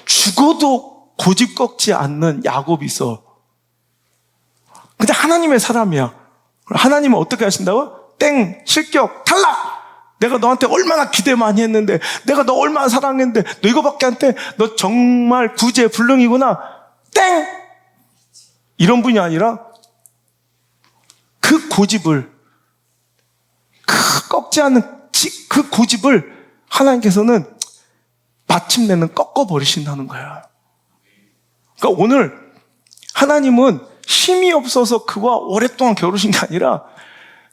죽어도 고집 꺾지 않는 야곱이 있어. 근데 하나님의 사람이야. 하나님은 어떻게 하신다고? 땡, 실격, 탈락! 내가 너한테 얼마나 기대 많이 했는데, 내가 너 얼마나 사랑했는데, 너 이거밖에 안 돼? 너 정말 구제불능이구나. 땡! 이런 분이 아니라 그 고집을, 꺾지 않는 그 고집을 하나님께서는 마침내는 꺾어버리신다는 거예요. 그러니까 오늘 하나님은 힘이 없어서 그와 오랫동안 겨루신 게 아니라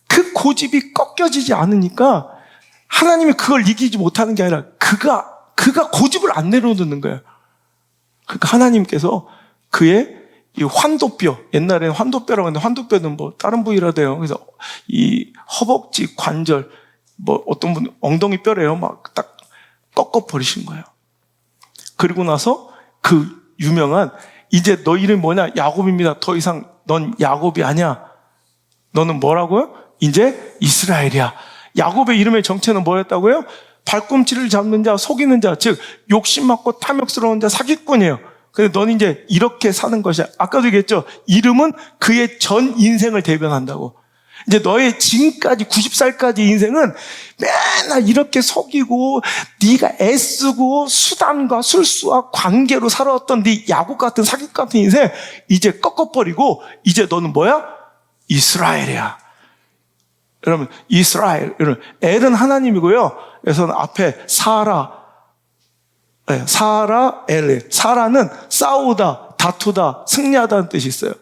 그 고집이 꺾여지지 않으니까 하나님이 그걸 이기지 못하는 게 아니라 그가 고집을 안 내려놓는 거예요. 그러니까 하나님께서 그의 이 환도뼈, 옛날에는 환도뼈라고 했는데 환도뼈는 뭐 다른 부위라 돼요. 그래서 이 허벅지 관절, 뭐 어떤 분 엉덩이 뼈래요. 막 딱 꺾어버리신 거예요. 그리고 나서 그 유명한 이제 너 이름이 뭐냐? 야곱입니다. 더 이상 넌 야곱이 아니야. 너는 뭐라고요? 이제 이스라엘이야. 야곱의 이름의 정체는 뭐였다고요? 발꿈치를 잡는 자, 속이는 자, 즉 욕심 많고 탐욕스러운 자, 사기꾼이에요. 근데 넌 이제 이렇게 사는 것이야. 아까도 얘기했죠. 이름은 그의 전 인생을 대변한다고. 이제 너의 지금까지 90살까지 인생은 맨날 이렇게 속이고 네가 애쓰고 수단과 술수와 관계로 살아왔던 네 야곱 같은 사기 같은 인생 이제 꺾어버리고 이제 너는 뭐야? 이스라엘이야. 여러분, 이스라엘. 여러분, 엘은 하나님이고요. 그래서 앞에 사라, 엘. 사라는 싸우다, 다투다, 승리하다는 뜻이 있어요.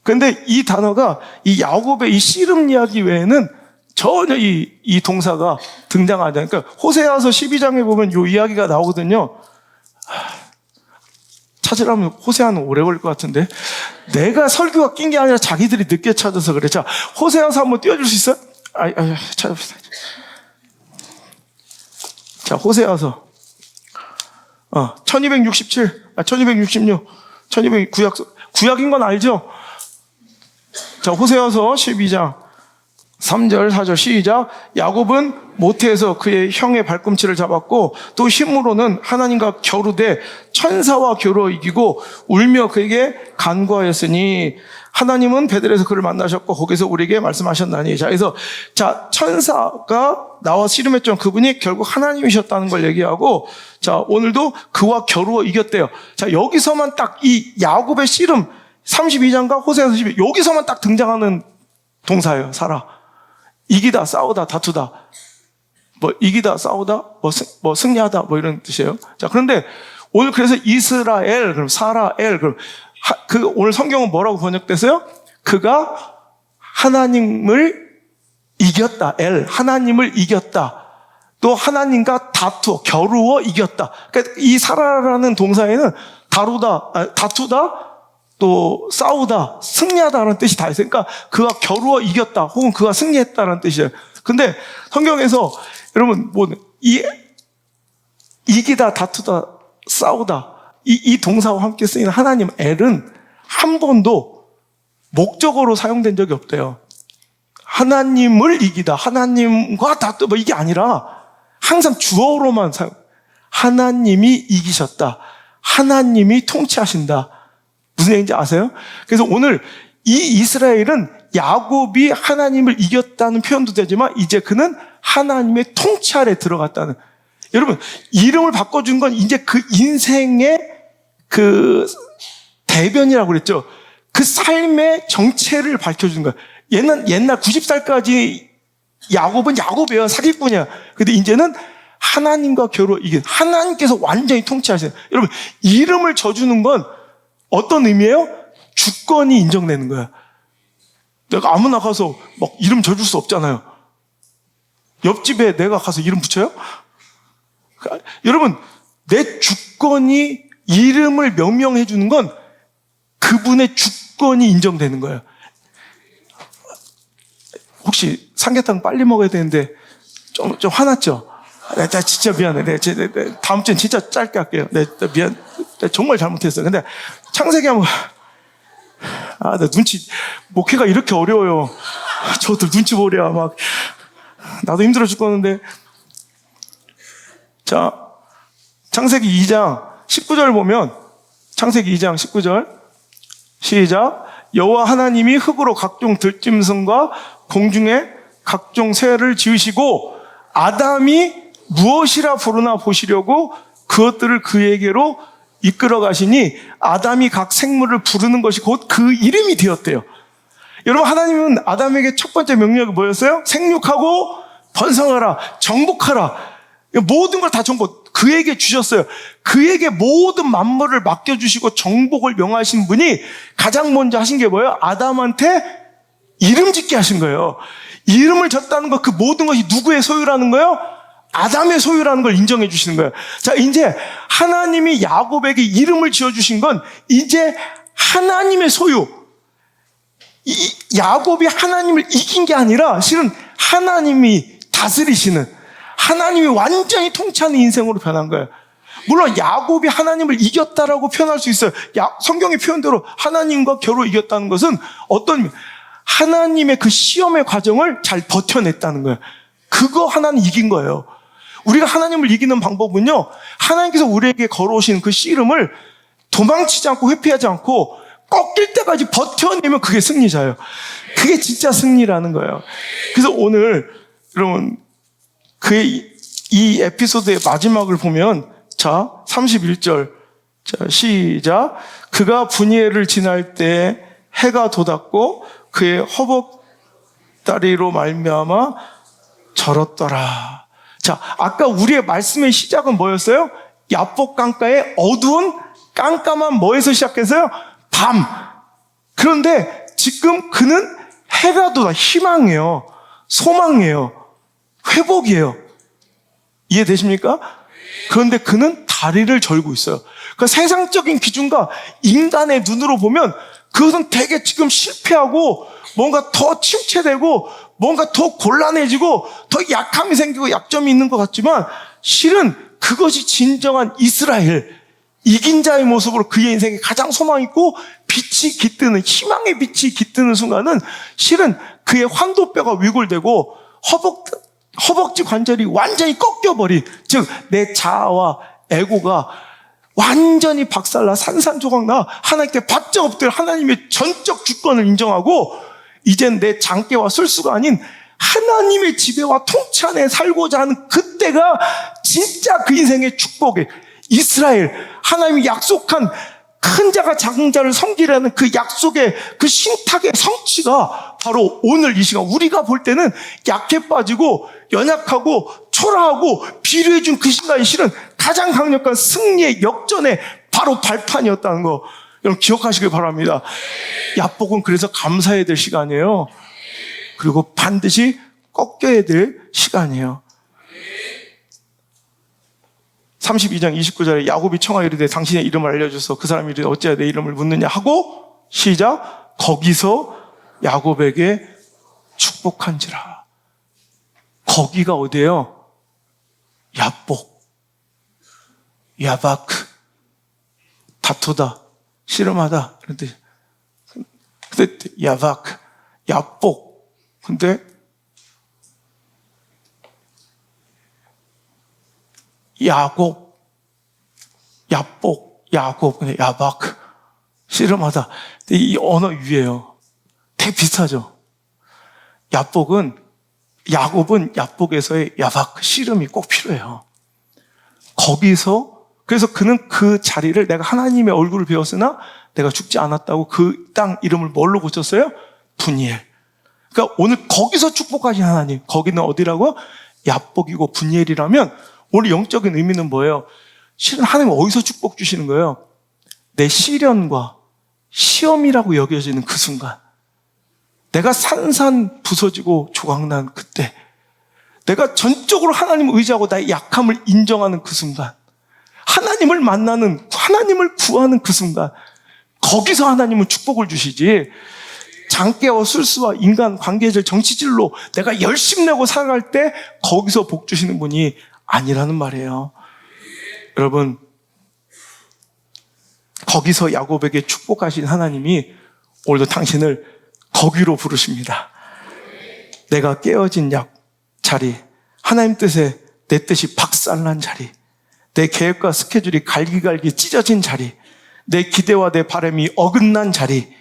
그런데 이 단어가 이 야곱의 이 씨름 이야기 외에는 전혀 이 동사가 등장하지 않아요. 그러니까 호세아서 12장에 보면 이 이야기가 나오거든요. 찾으려면 호세아는 오래 걸릴 것 같은데 내가 설교가 낀 게 아니라 자기들이 늦게 찾아서 그래. 자, 호세아서 한번 띄워줄 수 있어요? 찾아봅시다. 자, 호세아서 1267, 1266, 1200 구약인 건 알죠? 자, 호세아서 12장 3절 4절 시작. 야곱은 모태에서 그의 형의 발꿈치를 잡았고 또 힘으로는 하나님과 겨루되 천사와 겨루어 이기고 울며 그에게 간구하였으니 하나님은 베델에서 그를 만나셨고 거기서 우리에게 말씀하셨나니. 자, 그래서 천사가 나와 씨름했던 그분이 결국 하나님이셨다는 걸 얘기하고, 자, 오늘도 그와 겨루어 이겼대요. 자, 여기서만 딱 이 야곱의 씨름 32장과 호세아서 12 여기서만 딱 등장하는 동사예요. 사라. 이기다, 싸우다, 다투다. 뭐 이기다, 싸우다, 뭐 승리하다, 뭐 이런 뜻이에요. 자, 그런데 오늘 그래서 이스라엘, 그럼 사라엘, 그럼 오늘 성경은 뭐라고 번역됐어요? 그가 하나님을 이겼다. 하나님을 이겼다. 또 하나님과 겨루어 이겼다. 그러니까 이 사라라는 동사에는 다투다, 또 싸우다, 승리하다라는 뜻이 다 있어요. 그러니까 그가 겨루어 이겼다, 혹은 그가 승리했다라는 뜻이에요. 근데 성경에서 여러분 이기다, 다투다, 싸우다 이 동사와 함께 쓰이는 하나님 엘은 한 번도 목적어로 사용된 적이 없대요. 하나님을 이기다, 하나님과 다투 이게 아니라 항상 주어로만 사용. 하나님이 이기셨다, 하나님이 통치하신다. 무슨 얘기인지 아세요? 그래서 오늘 이 이스라엘은 야곱이 하나님을 이겼다는 표현도 되지만 이제 그는 하나님의 통치 아래 들어갔다는. 여러분, 이름을 바꿔준 건 이제 그 인생의 그 대변이라고 그랬죠. 그 삶의 정체를 밝혀준 거예요. 옛날 90살까지 야곱은 야곱이에요. 사기꾼이야. 근데 이제는 하나님과 겨루어 이긴, 하나님께서 완전히 통치하세요. 여러분, 이름을 져주는 건 어떤 의미예요? 주권이 인정되는 거야. 내가 아무나 가서 막 이름 져줄 수 없잖아요. 옆집에 내가 가서 이름 붙여요? 여러분, 내 주권이 이름을 명명해 주는 건 그분의 주권이 인정되는 거예요. 혹시 삼계탕 빨리 먹어야 되는데 좀 화났죠? 나 진짜 미안해. 다음 주엔 진짜 짧게 할게요. 미안. 정말 잘못했어요. 근데 창세기 한번, 나 목회가 이렇게 어려워요. 저도 눈치 보랴, 나도 힘들어 죽겠는데. 자, 창세기 2장 19절 보면, 창세기 2장 19절, 시작. 여호와 하나님이 흙으로 각종 들짐승과 공중에 각종 새를 지으시고, 아담이 무엇이라 부르나 보시려고 그것들을 그에게로 이끌어 가시니 아담이 각 생물을 부르는 것이 곧 그 이름이 되었대요. 여러분, 하나님은 아담에게 첫 번째 명령이 뭐였어요? 생육하고 번성하라, 정복하라. 모든 걸 다 정복, 그에게 주셨어요. 그에게 모든 만물을 맡겨주시고 정복을 명하신 분이 가장 먼저 하신 게 뭐예요? 아담한테 이름 짓게 하신 거예요. 이름을 졌다는 것, 그 모든 것이 누구의 소유라는 거예요? 아담의 소유라는 걸 인정해 주시는 거예요. 자, 이제 하나님이 야곱에게 이름을 지어주신 건 이제 하나님의 소유. 야곱이 하나님을 이긴 게 아니라 실은 하나님이 다스리시는, 하나님이 완전히 통치하는 인생으로 변한 거예요. 물론 야곱이 하나님을 이겼다라고 표현할 수 있어요. 성경의 표현대로 하나님과 겨루 이겼다는 것은 어떤 하나님의 그 시험의 과정을 잘 버텨냈다는 거예요. 그거 하나는 이긴 거예요. 우리가 하나님을 이기는 방법은요, 하나님께서 우리에게 걸어오신 그 씨름을 도망치지 않고 회피하지 않고 꺾일 때까지 버텨내면 그게 승리자예요. 그게 진짜 승리라는 거예요. 그래서 오늘 여러분, 그의 이 에피소드의 마지막을 보면, 자, 31절, 자, 시작. 그가 분이엘을 지날 때 해가 돋았고 그의 허벅다리로 말미암아 절었더라. 자, 아까 우리의 말씀의 시작은 뭐였어요? 야복 강가의 어두운 깜깜한 뭐에서 시작해서요? 밤. 그런데 지금 그는 해가 돋아, 희망이에요. 소망이에요. 회복이에요. 이해되십니까? 그런데 그는 다리를 절고 있어요. 그러니까 세상적인 기준과 인간의 눈으로 보면 그것은 되게 지금 실패하고 뭔가 더 침체되고 뭔가 더 곤란해지고 더 약함이 생기고 약점이 있는 것 같지만 실은 그것이 진정한 이스라엘, 이긴 자의 모습으로 그의 인생에 가장 소망 있고 빛이 깃드는, 희망의 빛이 깃드는 순간은 실은 그의 환도뼈가 위골되고 허벅지 관절이 완전히 꺾여버린, 즉 내 자아와 에고가 완전히 박살나 산산조각나 하나님께 바짝 엎드려 하나님의 전적 주권을 인정하고 이젠 내 장깨와 술수가 아닌 하나님의 지배와 통치 안에 살고자 하는 그때가 진짜 그 인생의 축복이에요. 이스라엘, 하나님이 약속한 큰 자가 작은 자를 섬기라는 그 약속의 그 신탁의 성취가 바로 오늘 이 시간, 우리가 볼 때는 약해 빠지고 연약하고 초라하고 비료해준 그 시간이 실은 가장 강력한 승리의 역전의 바로 발판이었다는 거 여러분 기억하시길 바랍니다. 야복은 그래서 감사해야 될 시간이에요. 그리고 반드시 꺾여야 될 시간이에요. 32장 29절에 야곱이 청하여 이르되 당신의 이름을 알려줘서 그 사람이 이르되 어찌하여 내 이름을 묻느냐 하고 시작. 거기서 야곱에게 축복한지라. 거기가 어디예요? 야복, 야바크, 다투다, 씨름하다. 그런데 야바크, 야복. 근데 야곱, 야복, 야곱, 근데 야바크, 씨름하다. 이 언어 유예요. 되게 비슷하죠. 야곱은 야복에서의 야바크, 씨름이 꼭 필요해요. 거기서, 그래서 그는 그 자리를 내가 하나님의 얼굴을 배웠으나 내가 죽지 않았다고 그 땅 이름을 뭘로 고쳤어요? 분이엘. 그러니까 오늘 거기서 축복하신 하나님, 거기는 어디라고? 야복이고 분이엘이라면 오늘 영적인 의미는 뭐예요? 실은 하나님 어디서 축복 주시는 거예요? 내 시련과 시험이라고 여겨지는 그 순간, 내가 산산 부서지고 조각난 그때, 내가 전적으로 하나님을 의지하고 나의 약함을 인정하는 그 순간, 하나님을 만나는, 하나님을 구하는 그 순간, 거기서 하나님은 축복을 주시지, 장깨와 술수와 인간 관계질, 정치질로 내가 열심히 내고 살아갈 때 거기서 복 주시는 분이 아니라는 말이에요. 여러분, 거기서 야곱에게 축복하신 하나님이 오늘도 당신을 거기로 부르십니다. 내가 깨어진 자리, 하나님 뜻에 내 뜻이 박살난 자리, 내 계획과 스케줄이 갈기갈기 찢어진 자리, 내 기대와 내 바람이 어긋난 자리,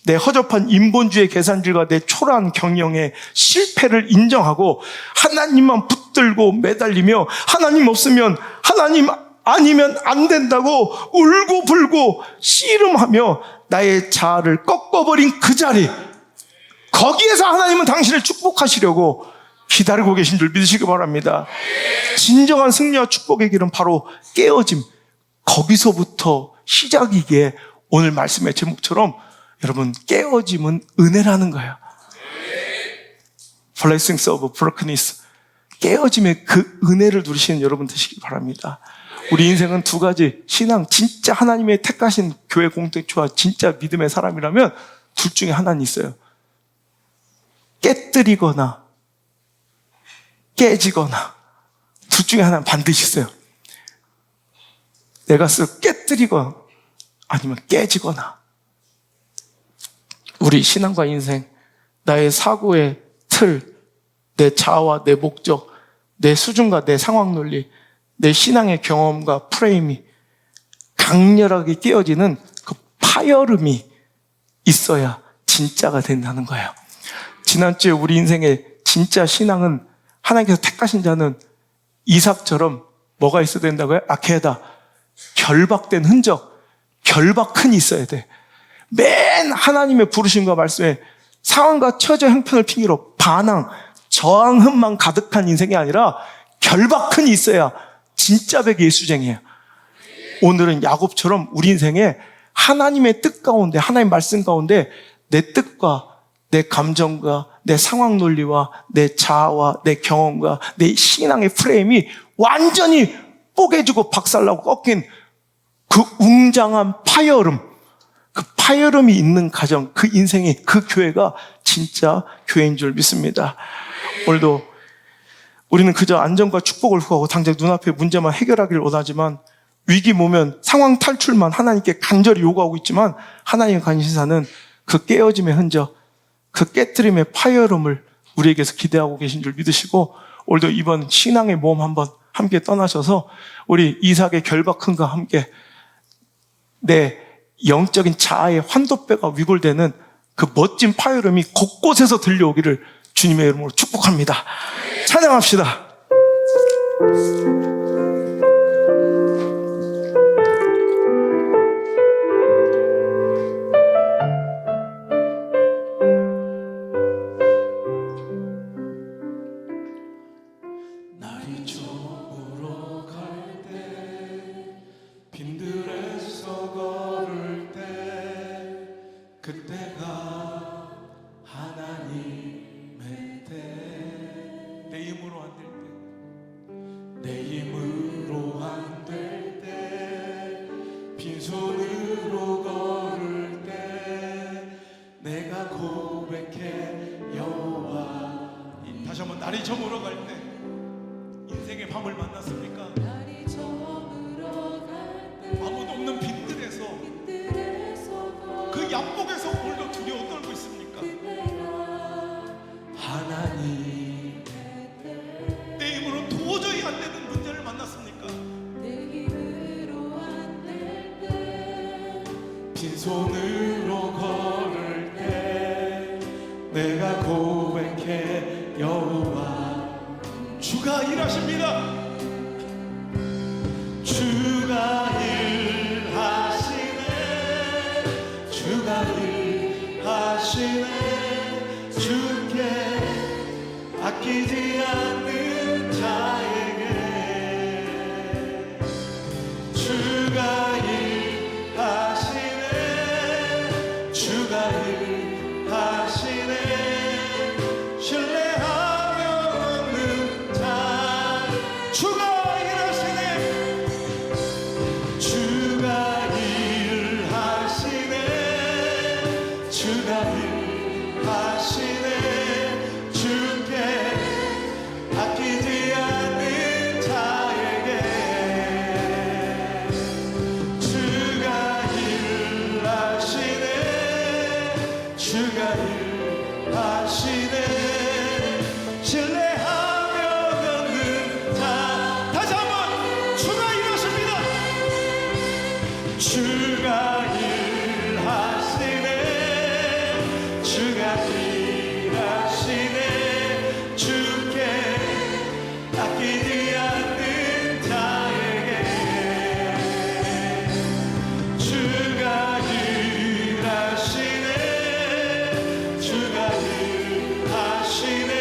내 허접한 인본주의 계산질과 내 초라한 경영의 실패를 인정하고 하나님만 붙들고 매달리며 하나님 없으면, 하나님 아니면 안 된다고 울고 불고 씨름하며 나의 자아를 꺾어버린 그 자리, 거기에서 하나님은 당신을 축복하시려고 기다리고 계신 줄 믿으시기 바랍니다. 진정한 승리와 축복의 길은 바로 깨어짐, 거기서부터 시작이기에 오늘 말씀의 제목처럼 여러분, 깨어짐은 은혜라는 거예요. Blessings of brokenness, 깨어짐의 그 은혜를 누리시는 여러분 되시기 바랍니다. 우리 인생은 두 가지, 신앙, 진짜 하나님의 택하신 교회 공동체와 진짜 믿음의 사람이라면 둘 중에 하나는 있어요. 깨뜨리거나 깨지거나, 둘 중에 하나는 반드시 있어요. 내가 깨뜨리거나 아니면 깨지거나. 우리 신앙과 인생, 나의 사고의 틀, 내 자아와 내 목적, 내 수준과 내 상황 논리, 내 신앙의 경험과 프레임이 강렬하게 깨어지는 그 파열음이 있어야 진짜가 된다는 거예요. 지난주에 우리 인생의 진짜 신앙은, 하나님께서 택하신 자는 이삭처럼 뭐가 있어야 된다고요? 아케다, 결박된 흔적, 결박흔이 있어야 돼. 맨 하나님의 부르심과 말씀에 상황과 처저 형편을 핑계로 반항, 저항흠만 가득한 인생이 아니라 결박흔이 있어야 진짜 백의 예수쟁이에요. 오늘은 야곱처럼 우리 인생에 하나님의 뜻 가운데, 하나님의 말씀 가운데 내 뜻과 내 감정과 내 상황 논리와 내 자아와 내 경험과 내 신앙의 프레임이 완전히 뽀개지고 박살나고 꺾인 그 웅장한 파열음, 그 파열음이 있는 가정, 그 인생이, 그 교회가 진짜 교회인 줄 믿습니다. 오늘도 우리는 그저 안정과 축복을 구하고 당장 눈앞의 문제만 해결하기를 원하지만, 위기 모면 상황 탈출만 하나님께 간절히 요구하고 있지만, 하나님의 관심사는 그 깨어짐의 흔적, 그 깨트림의 파열음을 우리에게서 기대하고 계신 줄 믿으시고, 오늘도 이번 신앙의 모험 한번 함께 떠나셔서 우리 이삭의 결박흔과 함께 내 영적인 자아의 환도뼈가 위골되는 그 멋진 파열음이 곳곳에서 들려오기를 주님의 이름으로 축복합니다. 찬양합시다. 날이 저물어 갈 때, 빈들에서 걸을 때, 그때가 하나님의 때, 내 힘으로 안 될 때, 내 힘으로 날이 저물어 갈 때 인생의 밤을 만났습니까? 날이 저물어 갈 때 아무도 없는 빈들에서 빛들에서 그 약복에서 오늘도 두려워 떨고 있습니까? 내가 하나님 내 힘으로 도저히 안 되는 문제를 만났습니까? 내 힘으로 안 될 때 빈손으로 걸을 때 내가 고백해 여호와 주가 일하십니다. 주가 일하시네 주가 일하시네 주께 아끼지 않는 자에게 주가 일하시네 주가 일하시네 신뢰하며 없는 자 주가 일하시네 주가 일하시네 주가 일하시네 주께 아끼지 않는 자에게 주가 일하시네 주가 일하시네 신뢰하며 걷는 자 다시 한번 주가 일하십니다. 주가 일하시네 주가 일하시네 주께 아끼지 않는 자에게 주가 일하시네 주가 일하시네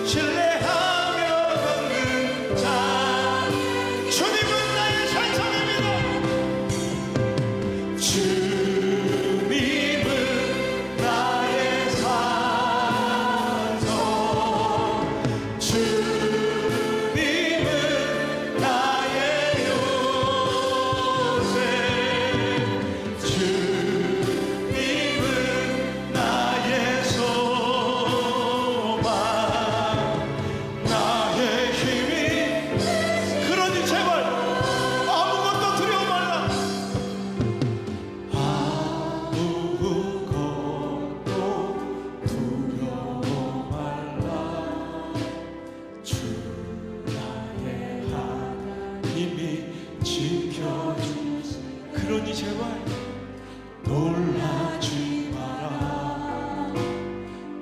신뢰하며 걷는 자 주님은 나의 산성입니다. 주님은 나의 산성 주님은 나의 요새 주님은 나의 소망 나의 힘이 그러니 제발 아무것도 두려워 말라 아무것도 두려워 말라 주 나의 하나님이 지켜주시 그러니 제발 놀라지 마라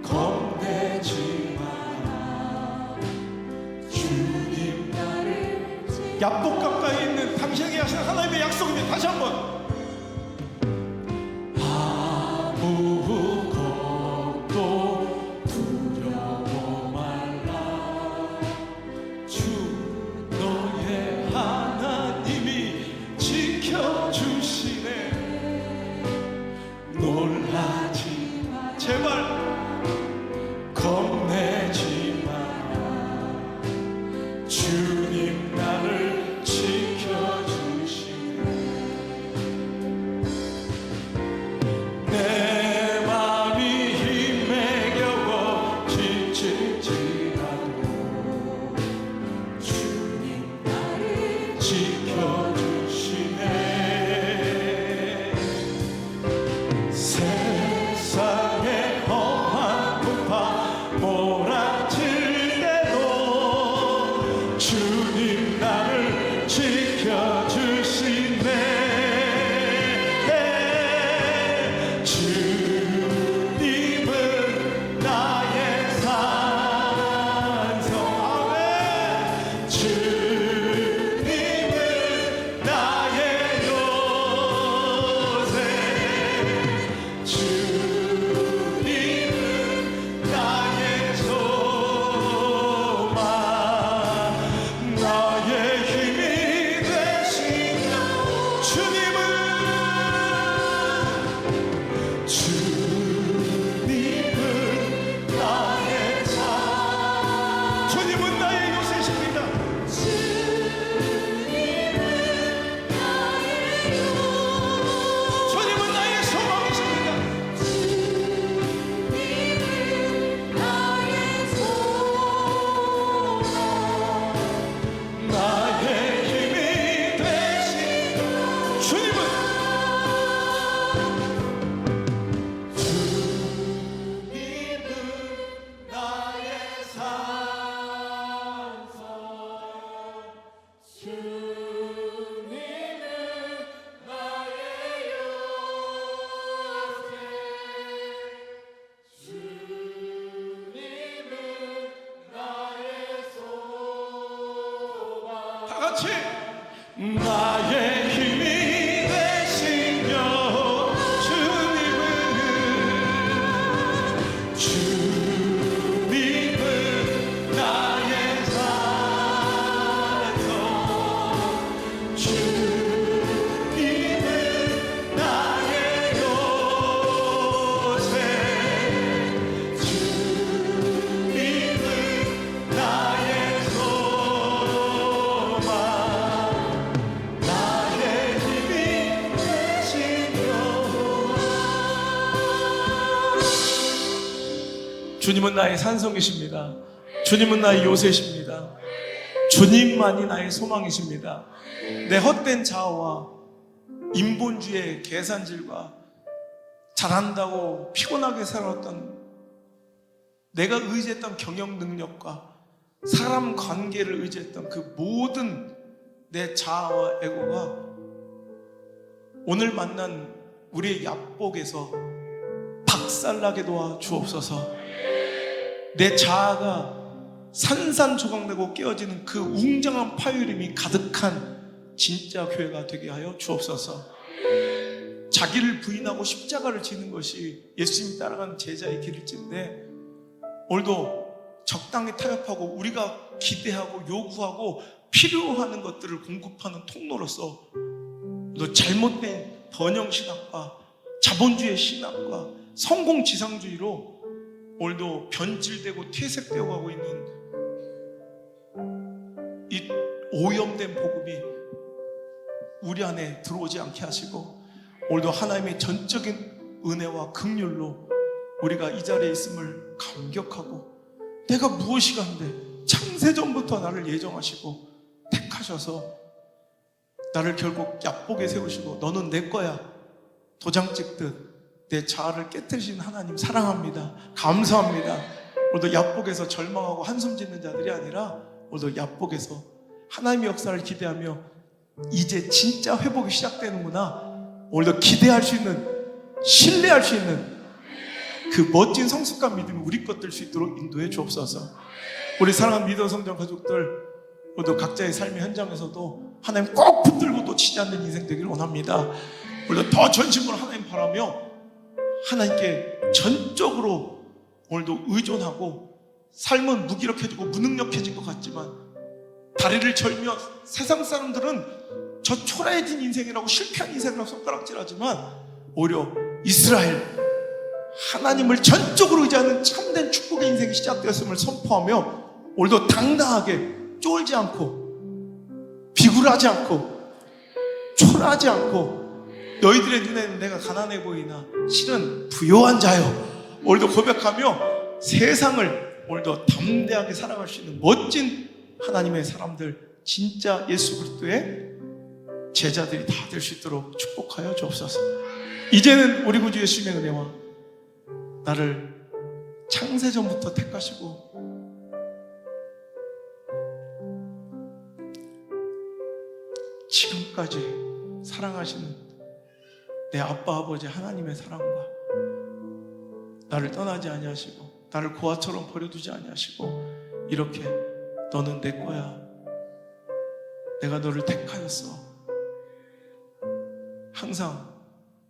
겁내지 마라 주님 나를 약복 가까이 있는 당신에게 하신 하나님의 약속입니다. 다시 한번 아무것도 두려워 말라 주 너의 하나님이 지켜주시네 놀라지 제발 겁내지 마라 주님 나를 지켜주시네 같이 나의 힘이 되시며 주님은 나의 산소 주님은 나의 요새 주님은 나의 소망 나의 힘이 되시며 주님은 나의 산성이십니다. 주님은 나의 요새십니다. 주님만이 나의 소망이십니다. 내 헛된 자아와 인본주의의 계산질과 잘한다고 피곤하게 살았던 내가 의지했던 경영 능력과 사람 관계를 의지했던 그 모든 내 자아와 에고가 오늘 만난 우리의 약복에서 박살나게 도와 주옵소서. 내 자아가 산산조각내고 깨어지는 그 웅장한 파열음이 가득한 진짜 교회가 되게 하여 주옵소서. 자기를 부인하고 십자가를 지는 것이 예수님이 따라가는 제자의 길일진데 오늘도 적당히 타협하고 우리가 기대하고 요구하고 필요하는 것들을 공급하는 통로로서 또 잘못된 번영신학과 자본주의 신학과 성공지상주의로 오늘도 변질되고 퇴색되어 가고 있는 이 오염된 복음이 우리 안에 들어오지 않게 하시고 오늘도 하나님의 전적인 은혜와 긍휼로 우리가 이 자리에 있음을 감격하고 내가 무엇이 간데 창세전부터 나를 예정하시고 택하셔서 나를 결국 약복에 세우시고 너는 내 거야 도장 찍듯 내 자아를 깨뜨리신 하나님 사랑합니다. 감사합니다. 오늘도 약복에서 절망하고 한숨 짓는 자들이 아니라 오늘도 약복에서 하나님의 역사를 기대하며 이제 진짜 회복이 시작되는구나. 오늘도 기대할 수 있는 신뢰할 수 있는 그 멋진 성숙한 믿음이 우리 것 될 수 있도록 인도해 주옵소서. 우리 사랑하는 믿음 성장 가족들 오늘도 각자의 삶의 현장에서도 하나님 꼭 붙들고 놓치지 않는 인생 되기를 원합니다. 오늘도 더 전심으로 하나님 바라며 하나님께 전적으로 오늘도 의존하고 삶은 무기력해지고 무능력해진 것 같지만 다리를 절며 세상 사람들은 저 초라해진 인생이라고 실패한 인생이라고 손가락질하지만 오히려 이스라엘 하나님을 전적으로 의지하는 참된 축복의 인생이 시작되었음을 선포하며 오늘도 당당하게 쫄지 않고 비굴하지 않고 초라하지 않고 너희들의 눈에는 내가 가난해 보이나 실은 부요한 자요. 오늘도 고백하며 세상을 오늘도 담대하게 살아갈 수 있는 멋진 하나님의 사람들 진짜 예수 그리스도의 제자들이 다 될 수 있도록 축복하여 주옵소서. 이제는 우리 구주 예수님의 은혜와 나를 창세전부터 택하시고 지금까지 사랑하시는 내 아빠 아버지 하나님의 사랑과 나를 떠나지 아니하시고 나를 고아처럼 버려두지 아니하시고 이렇게 너는 내 거야 내가 너를 택하였어 항상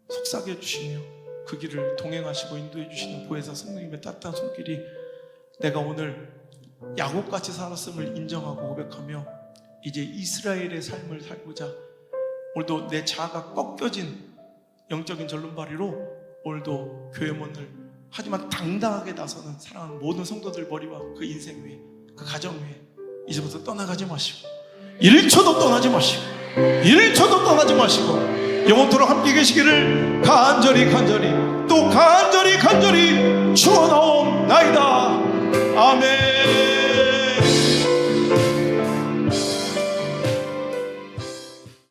속삭여 주시며 그 길을 동행하시고 인도해 주시는 보혜사 성령님의 따뜻한 손길이 내가 오늘 야곱같이 살았음을 인정하고 고백하며 이제 이스라엘의 삶을 살고자 오늘도 내 자아가 꺾여진 영적인 절름발이로 오늘도 교회 문을 하지만 당당하게 나서는 사랑하는 모든 성도들 머리와 그 인생 위에 그 가정 위에 이제부터 떠나가지 마시고 1초도 떠나지 마시고 1초도 떠나지 마시고 영원토록 함께 계시기를 간절히 또 간절히 축원하옵나이다. 아멘.